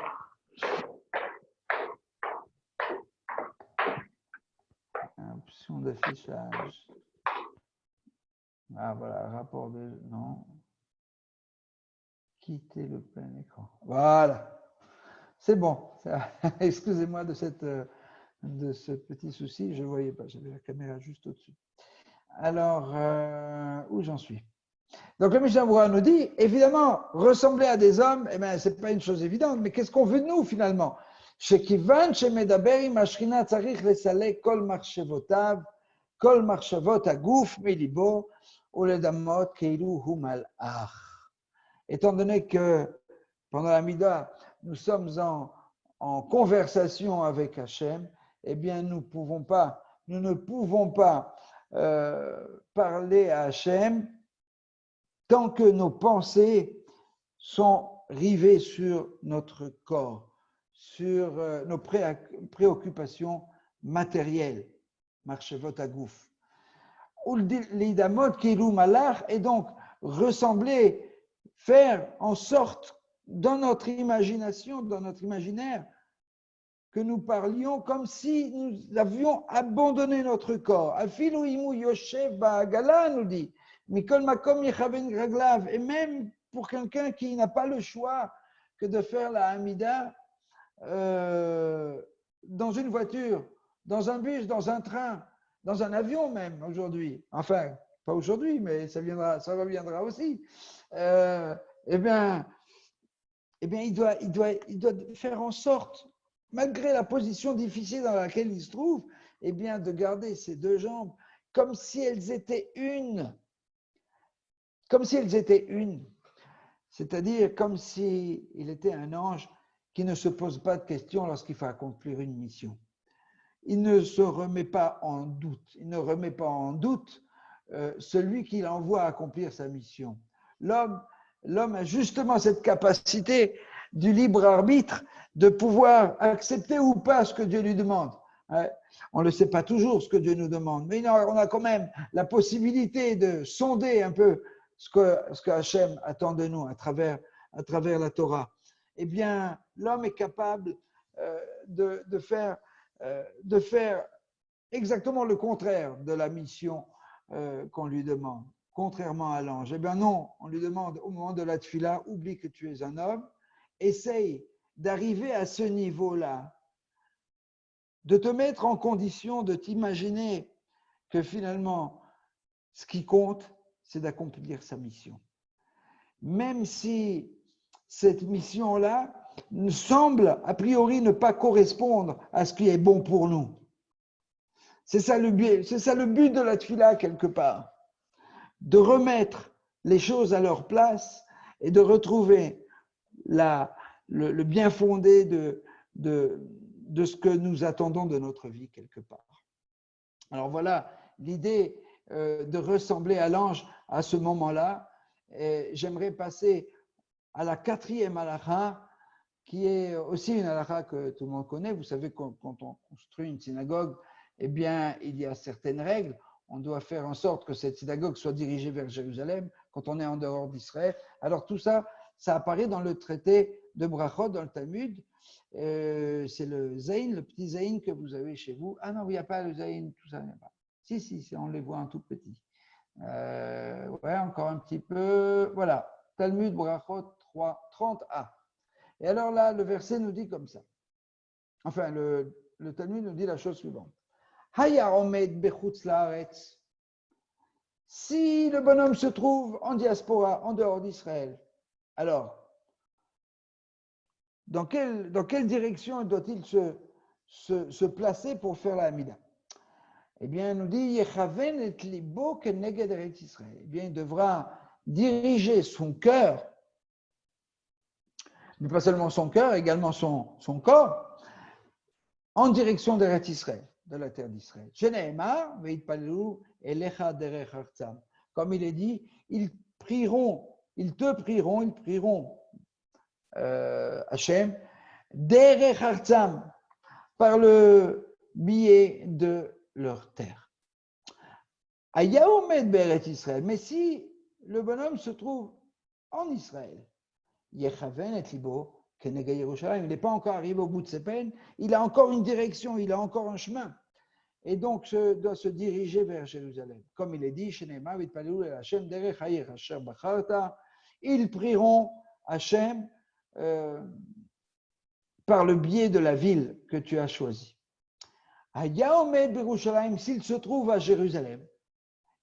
Option d'affichage. Ah voilà, rapport de... Non. Quitter le plein écran. Voilà. C'est bon. Excusez-moi de ce petit souci. Je ne voyais pas. J'avais la caméra juste au-dessus. Alors, où j'en suis? Donc, le Mishnah Berurah nous dit, évidemment, ressembler à des hommes, eh bien, ce n'est pas une chose évidente, mais qu'est-ce qu'on veut de nous finalement? Shekivan shemedaberim ashchina tzarich lesalek kol marchevotav, kol marchavot aguf melibo, uledamot keilu hu malach. Étant donné que pendant la Mida, nous sommes en conversation avec Hachem, eh bien, nous ne pouvons pas parler à Hachem tant que nos pensées sont rivées sur notre corps, sur nos préoccupations matérielles, marchevot agouf. L'idamot kilu malach, et donc ressembler, faire en sorte dans notre imagination, dans notre imaginaire, que nous parlions comme si nous avions abandonné notre corps. Afilu imu yoshev ba'agala, nous dit. Mikol makom yechaven raglav. Et même pour quelqu'un qui n'a pas le choix que de faire la Hamida dans une voiture, dans un bus, dans un train, dans un avion même aujourd'hui. Enfin, pas aujourd'hui, mais ça reviendra aussi. Eh bien, il doit faire en sorte, malgré la position difficile dans laquelle il se trouve, eh bien, de garder ses deux jambes comme si elles étaient une. Comme si elles étaient une. C'est-à-dire comme s'il était un ange qui ne se pose pas de questions lorsqu'il faut accomplir une mission. Il ne se remet pas en doute. Il ne remet pas en doute celui qui l'envoie accomplir sa mission. L'homme a justement cette capacité du libre arbitre de pouvoir accepter ou pas ce que Dieu lui demande. On ne le sait pas toujours ce que Dieu nous demande, mais on a quand même la possibilité de sonder un peu ce que Hachem attend de nous à travers la Torah. Eh bien, l'homme est capable de faire exactement le contraire de la mission qu'on lui demande, contrairement à l'ange. Eh bien non, on lui demande au moment de la tfila, oublie que tu es un homme, essaye d'arriver à ce niveau-là, de te mettre en condition de t'imaginer que finalement, ce qui compte, c'est d'accomplir sa mission. Même si cette mission-là semble a priori ne pas correspondre à ce qui est bon pour nous. C'est ça le but de la tfila quelque part, de remettre les choses à leur place et de retrouver le bien fondé de ce que nous attendons de notre vie quelque part. Alors voilà l'idée de ressembler à l'ange à ce moment-là. Et j'aimerais passer à la 4e halakha, qui est aussi une halakha que tout le monde connaît. Vous savez, quand on construit une synagogue, eh bien, il y a certaines règles. On doit faire en sorte que cette synagogue soit dirigée vers Jérusalem quand on est en dehors d'Israël. Alors tout ça, ça apparaît dans le traité de Brachot, dans le Talmud. C'est le Zayin, le petit Zayin que vous avez chez vous. Ah non, il n'y a pas le Zayin, tout ça, il n'y a pas. Si, on les voit un tout petit. Ouais, encore un petit peu. Voilà, Talmud Brachot 30a. Et alors là, le verset nous dit comme ça. Enfin, le Talmud nous dit la chose suivante. Haya omed bechutz laaretz. Si le bonhomme se trouve en diaspora, en dehors d'Israël, alors, dans quelle direction doit-il se placer pour faire la Hamida? Eh bien, il nous dit Yechaven et libo keneged eretz Israël. Eh bien, il devra diriger son cœur, mais pas seulement son cœur, également son corps, en direction d'Eretz Israël, de la terre d'Israël. Sheneemar veitpalelu elecha derech artzam. Comme il est dit, ils te prieront Hachem, derech artzam, par le biais de leur terre. Ayaomed be'eretz Israël. Mais si le bonhomme se trouve en Israël, Yechaven et libo keneged Yerushalayim, il n'est pas encore arrivé au bout de ses peines, il a encore une direction, il a encore un chemin. Et donc, doit se diriger vers Jérusalem. Comme il est dit, ils prieront Hachem par le biais de la ville que tu as choisie. S'il se trouve à Jérusalem,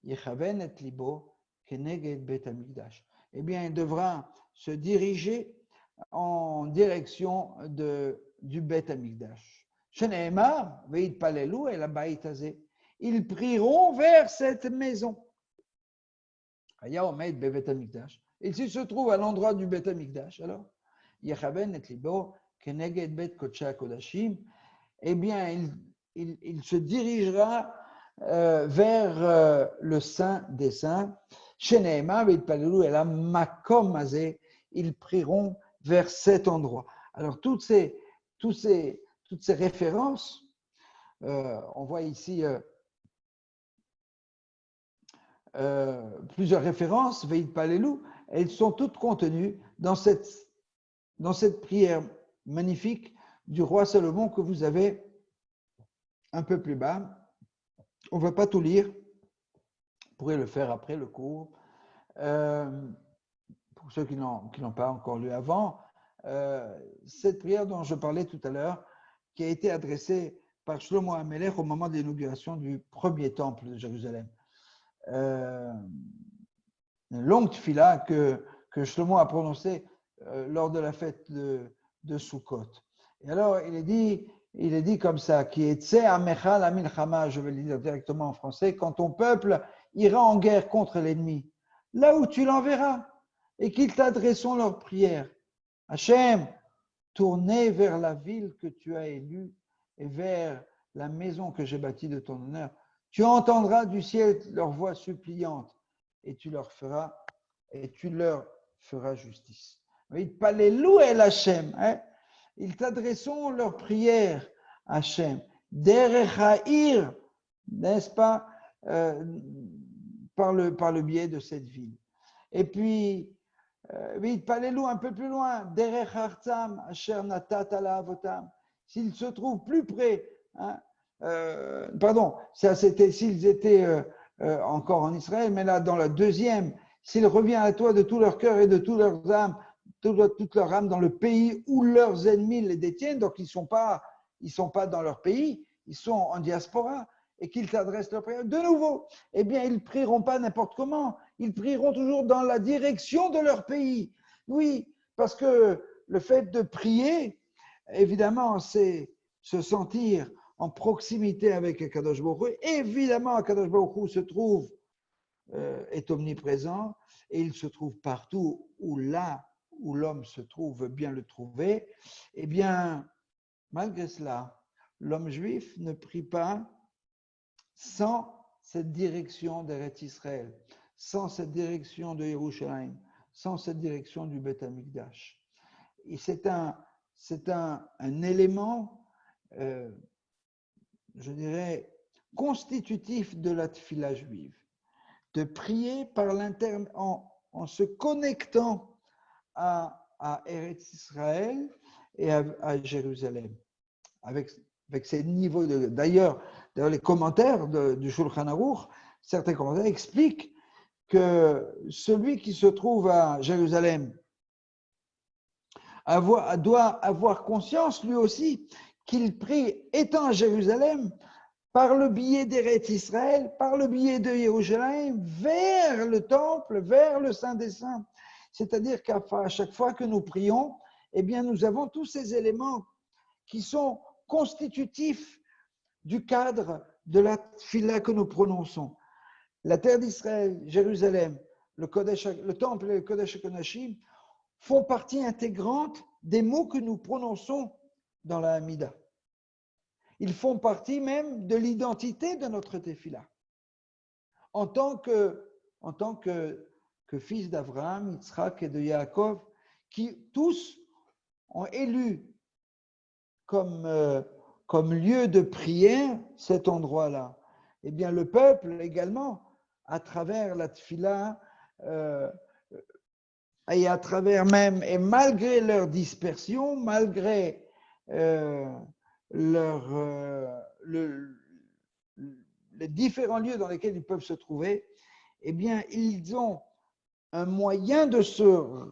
Yechaven et libo keneged bet hamikdash. Eh bien, il devra se diriger en direction du Bet Hamikdash. Sheneemar veitpalelu el habayit hazeh. Ils prieront vers cette maison. Haya omed bevet Hamikdash. Et s'il se trouve à l'endroit du Bet Hamikdash, alors Yechaven et libo keneged bet kodesh kodashim. Eh bien, il se dirigera vers le Saint des Saints. Sheneemar veitpalelu el hamakom hazeh. Ils prieront vers cet endroit. Alors, toutes ces références, on voit ici plusieurs références, Veitpalelu, elles sont toutes contenues dans cette dans cette prière magnifique du roi Salomon que vous avez un peu plus bas. On ne va pas tout lire. Vous pourrez le faire après le cours. Pour ceux qui n'ont pas encore lu avant, cette prière dont je parlais tout à l'heure, qui a été adressée par Shlomo HaMelech au moment de l'inauguration du premier temple de Jérusalem. Une longue tefila que Shlomo a prononcée lors de la fête de Sukkot. Et alors, il est dit comme ça, qui est Tse Amecha la Milchama, je vais le dire directement en français, quand ton peuple ira en guerre contre l'ennemi, là où tu l'enverras, et qu'ils t'adresseront leurs prières. Hachem, tournez vers la ville que tu as élue et vers la maison que j'ai bâtie de ton honneur. Tu entendras du ciel leur voix suppliante et tu leur feras justice. Palelou el Hachem, ils t'adresseront leurs prières, Hachem. Derech ha'ir, n'est-ce pas, par le biais de cette ville. Et puis, Palelou un peu plus loin, Derech hartam, Asher natat ala avotam. S'ils se trouvent plus près, ça c'était s'ils étaient encore en Israël, mais là dans la deuxième, s'ils reviennent à toi de tout leur cœur et de toute leur âme, toute leur âme dans le pays où leurs ennemis les détiennent, donc ils ne sont pas dans leur pays, ils sont en diaspora, et qu'ils t'adressent leur prière, de nouveau, eh bien, ils ne prieront pas n'importe comment, ils prieront toujours dans la direction de leur pays. Oui, parce que le fait de prier, évidemment, c'est se sentir en proximité avec Akadosh Baruch Hu. Évidemment, Akadosh Baruch Hu se trouve, est omniprésent, et il se trouve partout où l'homme se trouve, veut bien le trouver. Eh bien, malgré cela, l'homme juif ne prie pas sans cette direction d'Eretz Israël, sans cette direction de Yerushalayim, sans cette direction du Beth Amikdash. Et c'est un élément, je dirais, constitutif de la tefila juive, de prier par l'interne en se connectant à Eretz Israël et à Jérusalem, avec ces niveaux de. D'ailleurs, les commentaires du Shulchan Aruch, certains commentaires expliquent que celui qui se trouve à Jérusalem doit avoir conscience lui aussi qu'il prie étant à Jérusalem par le biais d'Eretz Israël, par le biais de Jérusalem, vers le temple, vers le Saint des Saints. C'est-à-dire qu'à chaque fois que nous prions, eh bien, nous avons tous ces éléments qui sont constitutifs du cadre de la tefila que nous prononçons. La terre d'Israël, Jérusalem, le temple et le Kodesh HaKodashim font partie intégrante des mots que nous prononçons dans la Hamida. Ils font partie même de l'identité de notre tefila. En tant que fils d'Abraham, Yitzhak et de Yaakov, qui tous ont élu comme lieu de prière cet endroit-là. Eh bien, le peuple également, à travers la tefila, et à travers même, et malgré leur dispersion, malgré les différents lieux dans lesquels ils peuvent se trouver, eh bien, ils ont un moyen de se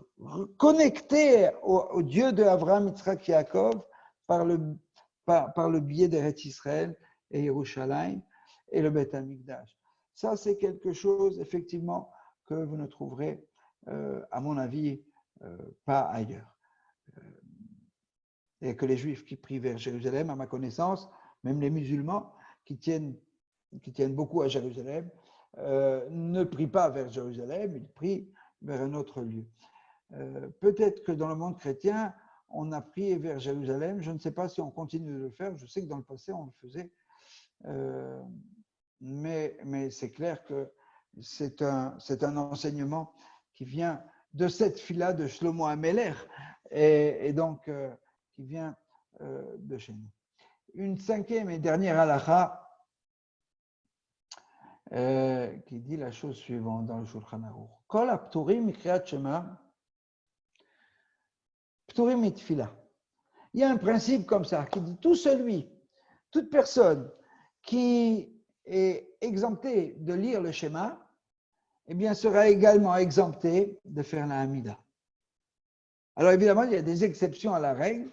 connecter au Dieu de Abraham, Yitzhak et Yaakov par le biais d'Eretz Israël et Yerushalayim et le Beth Amikdash. Ça, c'est quelque chose, effectivement, que vous ne trouverez, à mon avis, pas ailleurs. Et que les Juifs qui prient vers Jérusalem, à ma connaissance, même les musulmans qui tiennent beaucoup à Jérusalem, ne prient pas vers Jérusalem, ils prient vers un autre lieu. Peut-être que dans le monde chrétien, on a prié vers Jérusalem. Je ne sais pas si on continue de le faire. Je sais que dans le passé, on le faisait. Mais c'est clair que c'est un enseignement qui vient de cette fila de Shlomo HaMelech et donc qui vient de chez nous. Une cinquième et dernière halakha qui dit la chose suivante dans le Shulchan Aruch. Kol hapturim mikriyat shema pturim mitfila. Il y a un principe comme ça qui dit toute personne qui est exemptée de lire le schéma, eh bien, sera également exemptée de faire la Hamida. Alors évidemment, il y a des exceptions à la règle.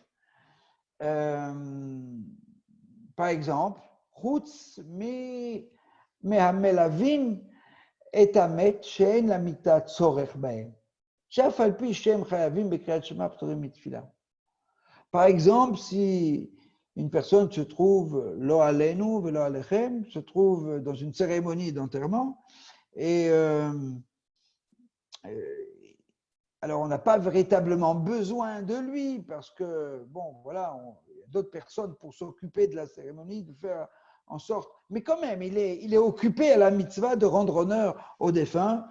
Par exemple, Chutz mehamelavin et amet she'en la mita tzorech bahem. She'af al pi she'em chayavim bekriyat shema pturim mitfila. Par exemple, si une personne se trouve, lo alenu velo alechem, se trouve dans une cérémonie d'enterrement, et alors on n'a pas véritablement besoin de lui, parce que, bon, voilà, il y a d'autres personnes pour s'occuper de la cérémonie, de faire en sorte, mais quand même, il est occupé à la mitzvah de rendre honneur aux défunts,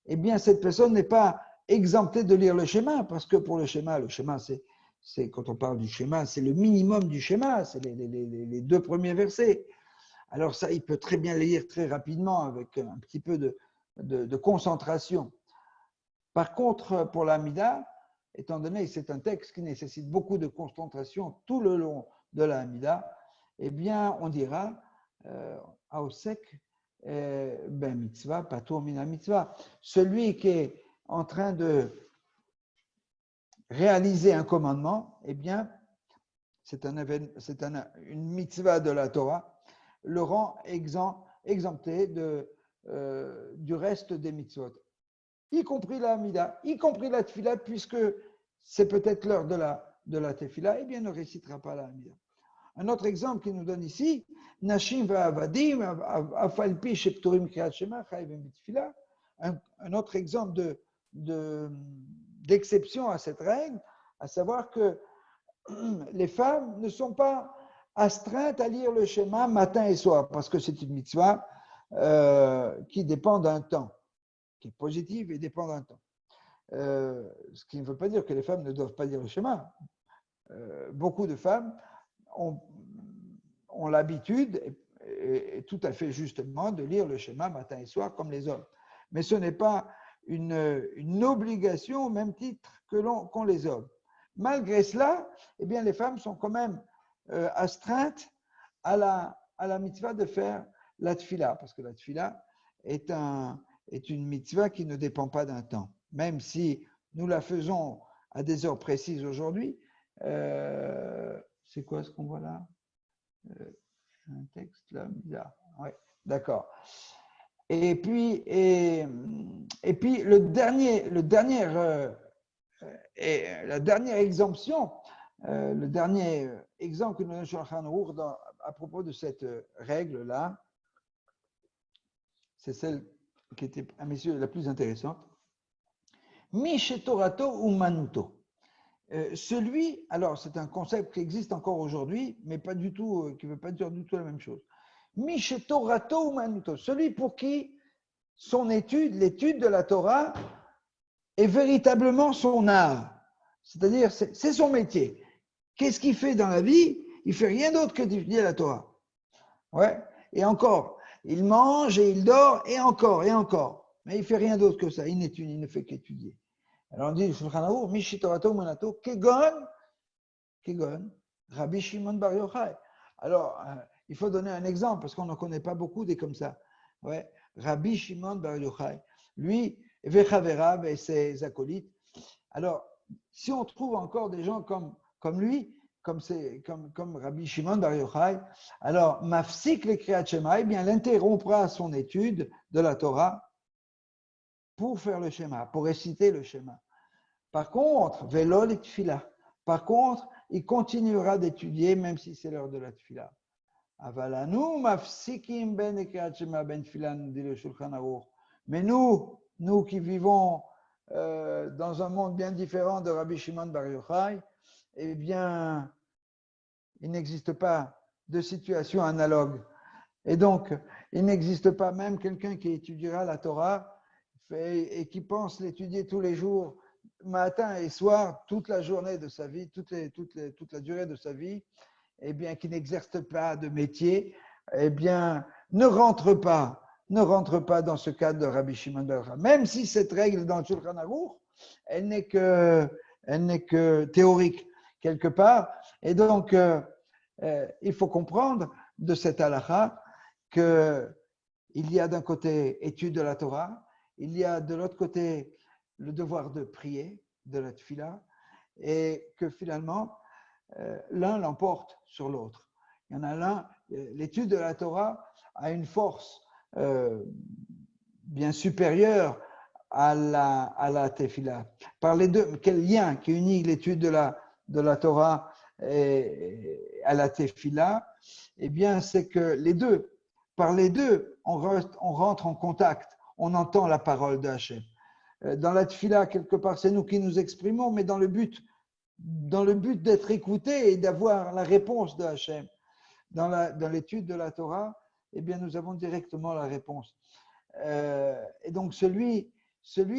eh bien, cette personne n'est pas exemptée de lire le schéma, parce que pour le schéma, c'est quand on parle du schéma, c'est le minimum du schéma, c'est les 2 premiers versets. Alors ça, il peut très bien les lire très rapidement avec un petit peu de concentration. Par contre, pour l'Hamida, étant donné que c'est un texte qui nécessite beaucoup de concentration tout le long de l'Hamida, eh bien, on dira Aosek ben mitzvah, patur mina mitzvah. Celui qui est en train de réaliser un commandement, eh bien, c'est une mitzvah de la Torah, le rend exempté du reste des mitzvot, y compris la Hamida, y compris la Tefila, puisque c'est peut-être l'heure de la Tefila, eh bien, ne récitera pas la Hamida. Un autre exemple qu'il nous donne ici, Nashim va'avadim, afalpi shepturim kriyat shema, chayvim b'tefila. Un autre exemple d'exception à cette règle, à savoir que les femmes ne sont pas astreintes à lire le schéma matin et soir, parce que c'est une mitzvah qui dépend d'un temps, qui est positive et dépend d'un temps. Ce qui ne veut pas dire que les femmes ne doivent pas lire le schéma. Beaucoup de femmes ont l'habitude, et tout à fait justement, de lire le schéma matin et soir comme les hommes. Mais ce n'est pas une obligation au même titre qu'ont les hommes. Malgré cela, eh bien, les femmes sont quand même astreintes à la mitzvah de faire la tefila, parce que la tefila est une mitzvah qui ne dépend pas d'un temps. Même si nous la faisons à des heures précises aujourd'hui, c'est quoi ce qu'on voit là? Un texte là, bizarre. Oui, d'accord. Et puis la dernière exemption, le dernier exemple que nous donne Shulchan Aruch à propos de cette règle-là, c'est celle qui était, à mes yeux, la plus intéressante. Mishetorato umanuto. Celui, alors c'est un concept qui existe encore aujourd'hui, mais pas du tout, qui ne veut pas dire du tout la même chose. Mishetorato umanuto. Celui pour qui l'étude de la Torah est véritablement son art. C'est-à-dire, c'est son métier. Qu'est-ce qu'il fait dans la vie? Il ne fait rien d'autre que d'étudier la Torah. Ouais. Et encore, il mange et il dort, et encore, et encore. Mais il ne fait rien d'autre que ça. Il ne fait qu'étudier. Alors on dit, Shulchan Aruch, Mishitorato Manato, Kegon, Rabbi Shimon Bar Yochai. Alors, il faut donner un exemple, parce qu'on n'en connaît pas beaucoup des comme ça. Ouais. Rabbi Shimon Bar Yochai, lui, Vechaverav et ses acolytes. Alors, si on trouve encore des gens comme lui, comme Rabbi Shimon Bar Yochai, alors, Mafsik le Kriyat Shema, eh bien, il interrompra son étude de la Torah pour faire le schéma, pour réciter le schéma. Par contre, Velo le Tfila. Par contre, il continuera d'étudier même si c'est l'heure de la Tfila. Avalanu mafsikim ben kriyat shema ben tfila, nous dit le Shulchan Aruch. Mais nous qui vivons dans un monde bien différent de Rabbi Shimon Bar Yochai, eh bien, il n'existe pas de situation analogue. Et donc, il n'existe pas même quelqu'un qui étudiera la Torah et qui pense l'étudier tous les jours, matin et soir, toute la journée de sa vie, toute la durée de sa vie, eh bien, qui n'exerce pas de métier, eh bien, ne rentre pas dans ce cadre de Rabbi Shimon Bar Yochai. Même si cette règle dans le Shulchan Aruch, elle n'est que elle n'est que théorique quelque part. Et donc, il faut comprendre de cette halakha qu'il y a d'un côté étude de la Torah, il y a de l'autre côté le devoir de prier, de la tfila, et que finalement, l'un l'emporte sur l'autre. Il y en a l'un, l'étude de la Torah a une force bien supérieure à la tefila. Par les deux, quel lien qui unit l'étude de la Torah et à la tefila? Eh bien, c'est que les deux, par les deux, on rentre en contact, on entend la parole de Hachem. Dans la tefila, quelque part, c'est nous qui nous exprimons, mais dans le but d'être écouté et d'avoir la réponse de Hachem. Dans l'étude de la Torah, eh bien, nous avons directement la réponse. Et donc, celui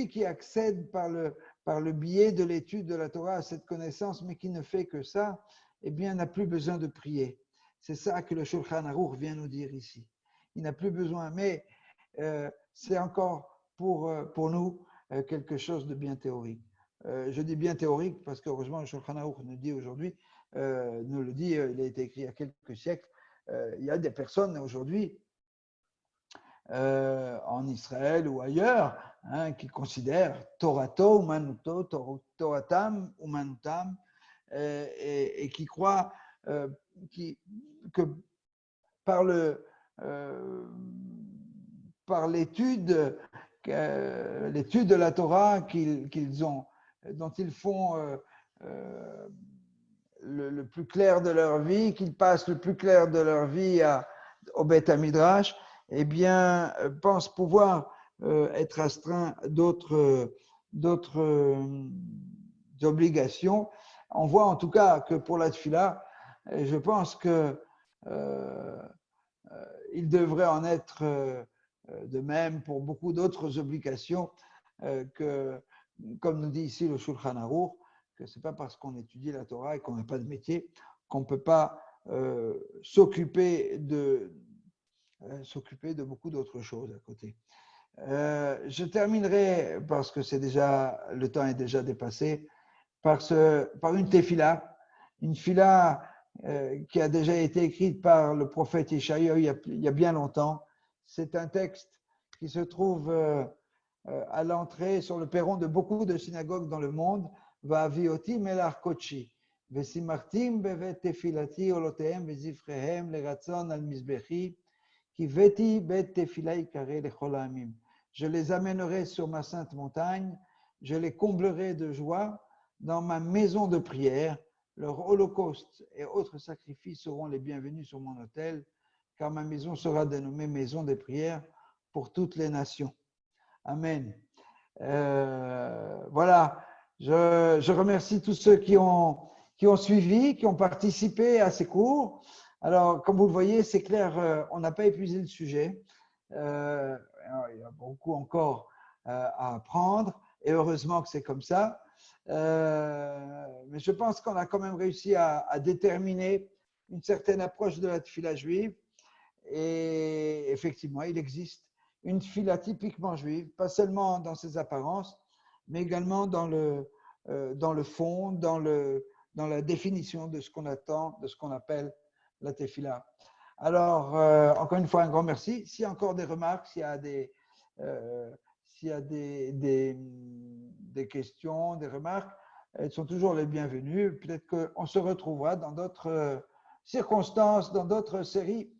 qui accède par le biais de l'étude de la Torah à cette connaissance, mais qui ne fait que ça, eh bien, n'a plus besoin de prier. C'est ça que le Shulchan Aruch vient nous dire ici. Il n'a plus besoin, mais c'est encore pour nous quelque chose de bien théorique. Je dis bien théorique parce qu'heureusement, le Shulchan Aruch nous dit aujourd'hui, nous le dit, il a été écrit il y a quelques siècles, il y a des personnes aujourd'hui en Israël ou ailleurs qui considèrent Torato, Umanuto, Toratam, Umanutam, et qui croient que par l'étude de la Torah dont ils font le plus clair de leur vie, qu'ils passent le plus clair de leur vie au Beth Midrash, eh bien, pensent pouvoir être astreints d'autres obligations. On voit en tout cas que pour la tefila, je pense que il devrait en être de même pour beaucoup d'autres obligations que, comme nous dit ici le Shulchan Aruch, que ce n'est pas parce qu'on étudie la Torah et qu'on n'a pas de métier qu'on ne peut pas s'occuper de beaucoup d'autres choses à côté. Je terminerai, parce que le temps est déjà dépassé, par une tefila, une fila qui a déjà été écrite par le prophète Ishaïa il y a bien longtemps. C'est un texte qui se trouve à l'entrée, sur le perron de beaucoup de synagogues dans le monde. Va'avioti melach kochi, vesimartim bevet tefilati olotehem vezifrehem leratzon al mizbechi, ki veti bet tefila ikare lechol ha'amim. Je les amènerai sur ma sainte montagne, je les comblerai de joie dans ma maison de prière. Leurs holocaustes et autres sacrifices seront les bienvenus sur mon autel, car ma maison sera dénommée maison de prière pour toutes les nations. Amen. Voilà, je remercie tous ceux qui ont suivi, qui ont participé à ces cours. Alors, comme vous le voyez, c'est clair, on n'a pas épuisé le sujet. Il y a beaucoup encore à apprendre, et heureusement que c'est comme ça. Mais je pense qu'on a quand même réussi à déterminer une certaine approche de la tefila juive. Et effectivement, il existe une tefila typiquement juive, pas seulement dans ses apparences, mais également dans le fond, dans la définition de ce qu'on attend, de ce qu'on appelle la tefila. Alors, encore une fois, un grand merci. S'il y a encore des remarques, s'il y a des questions, des remarques, elles sont toujours les bienvenues. Peut-être qu'on se retrouvera dans d'autres circonstances, dans d'autres séries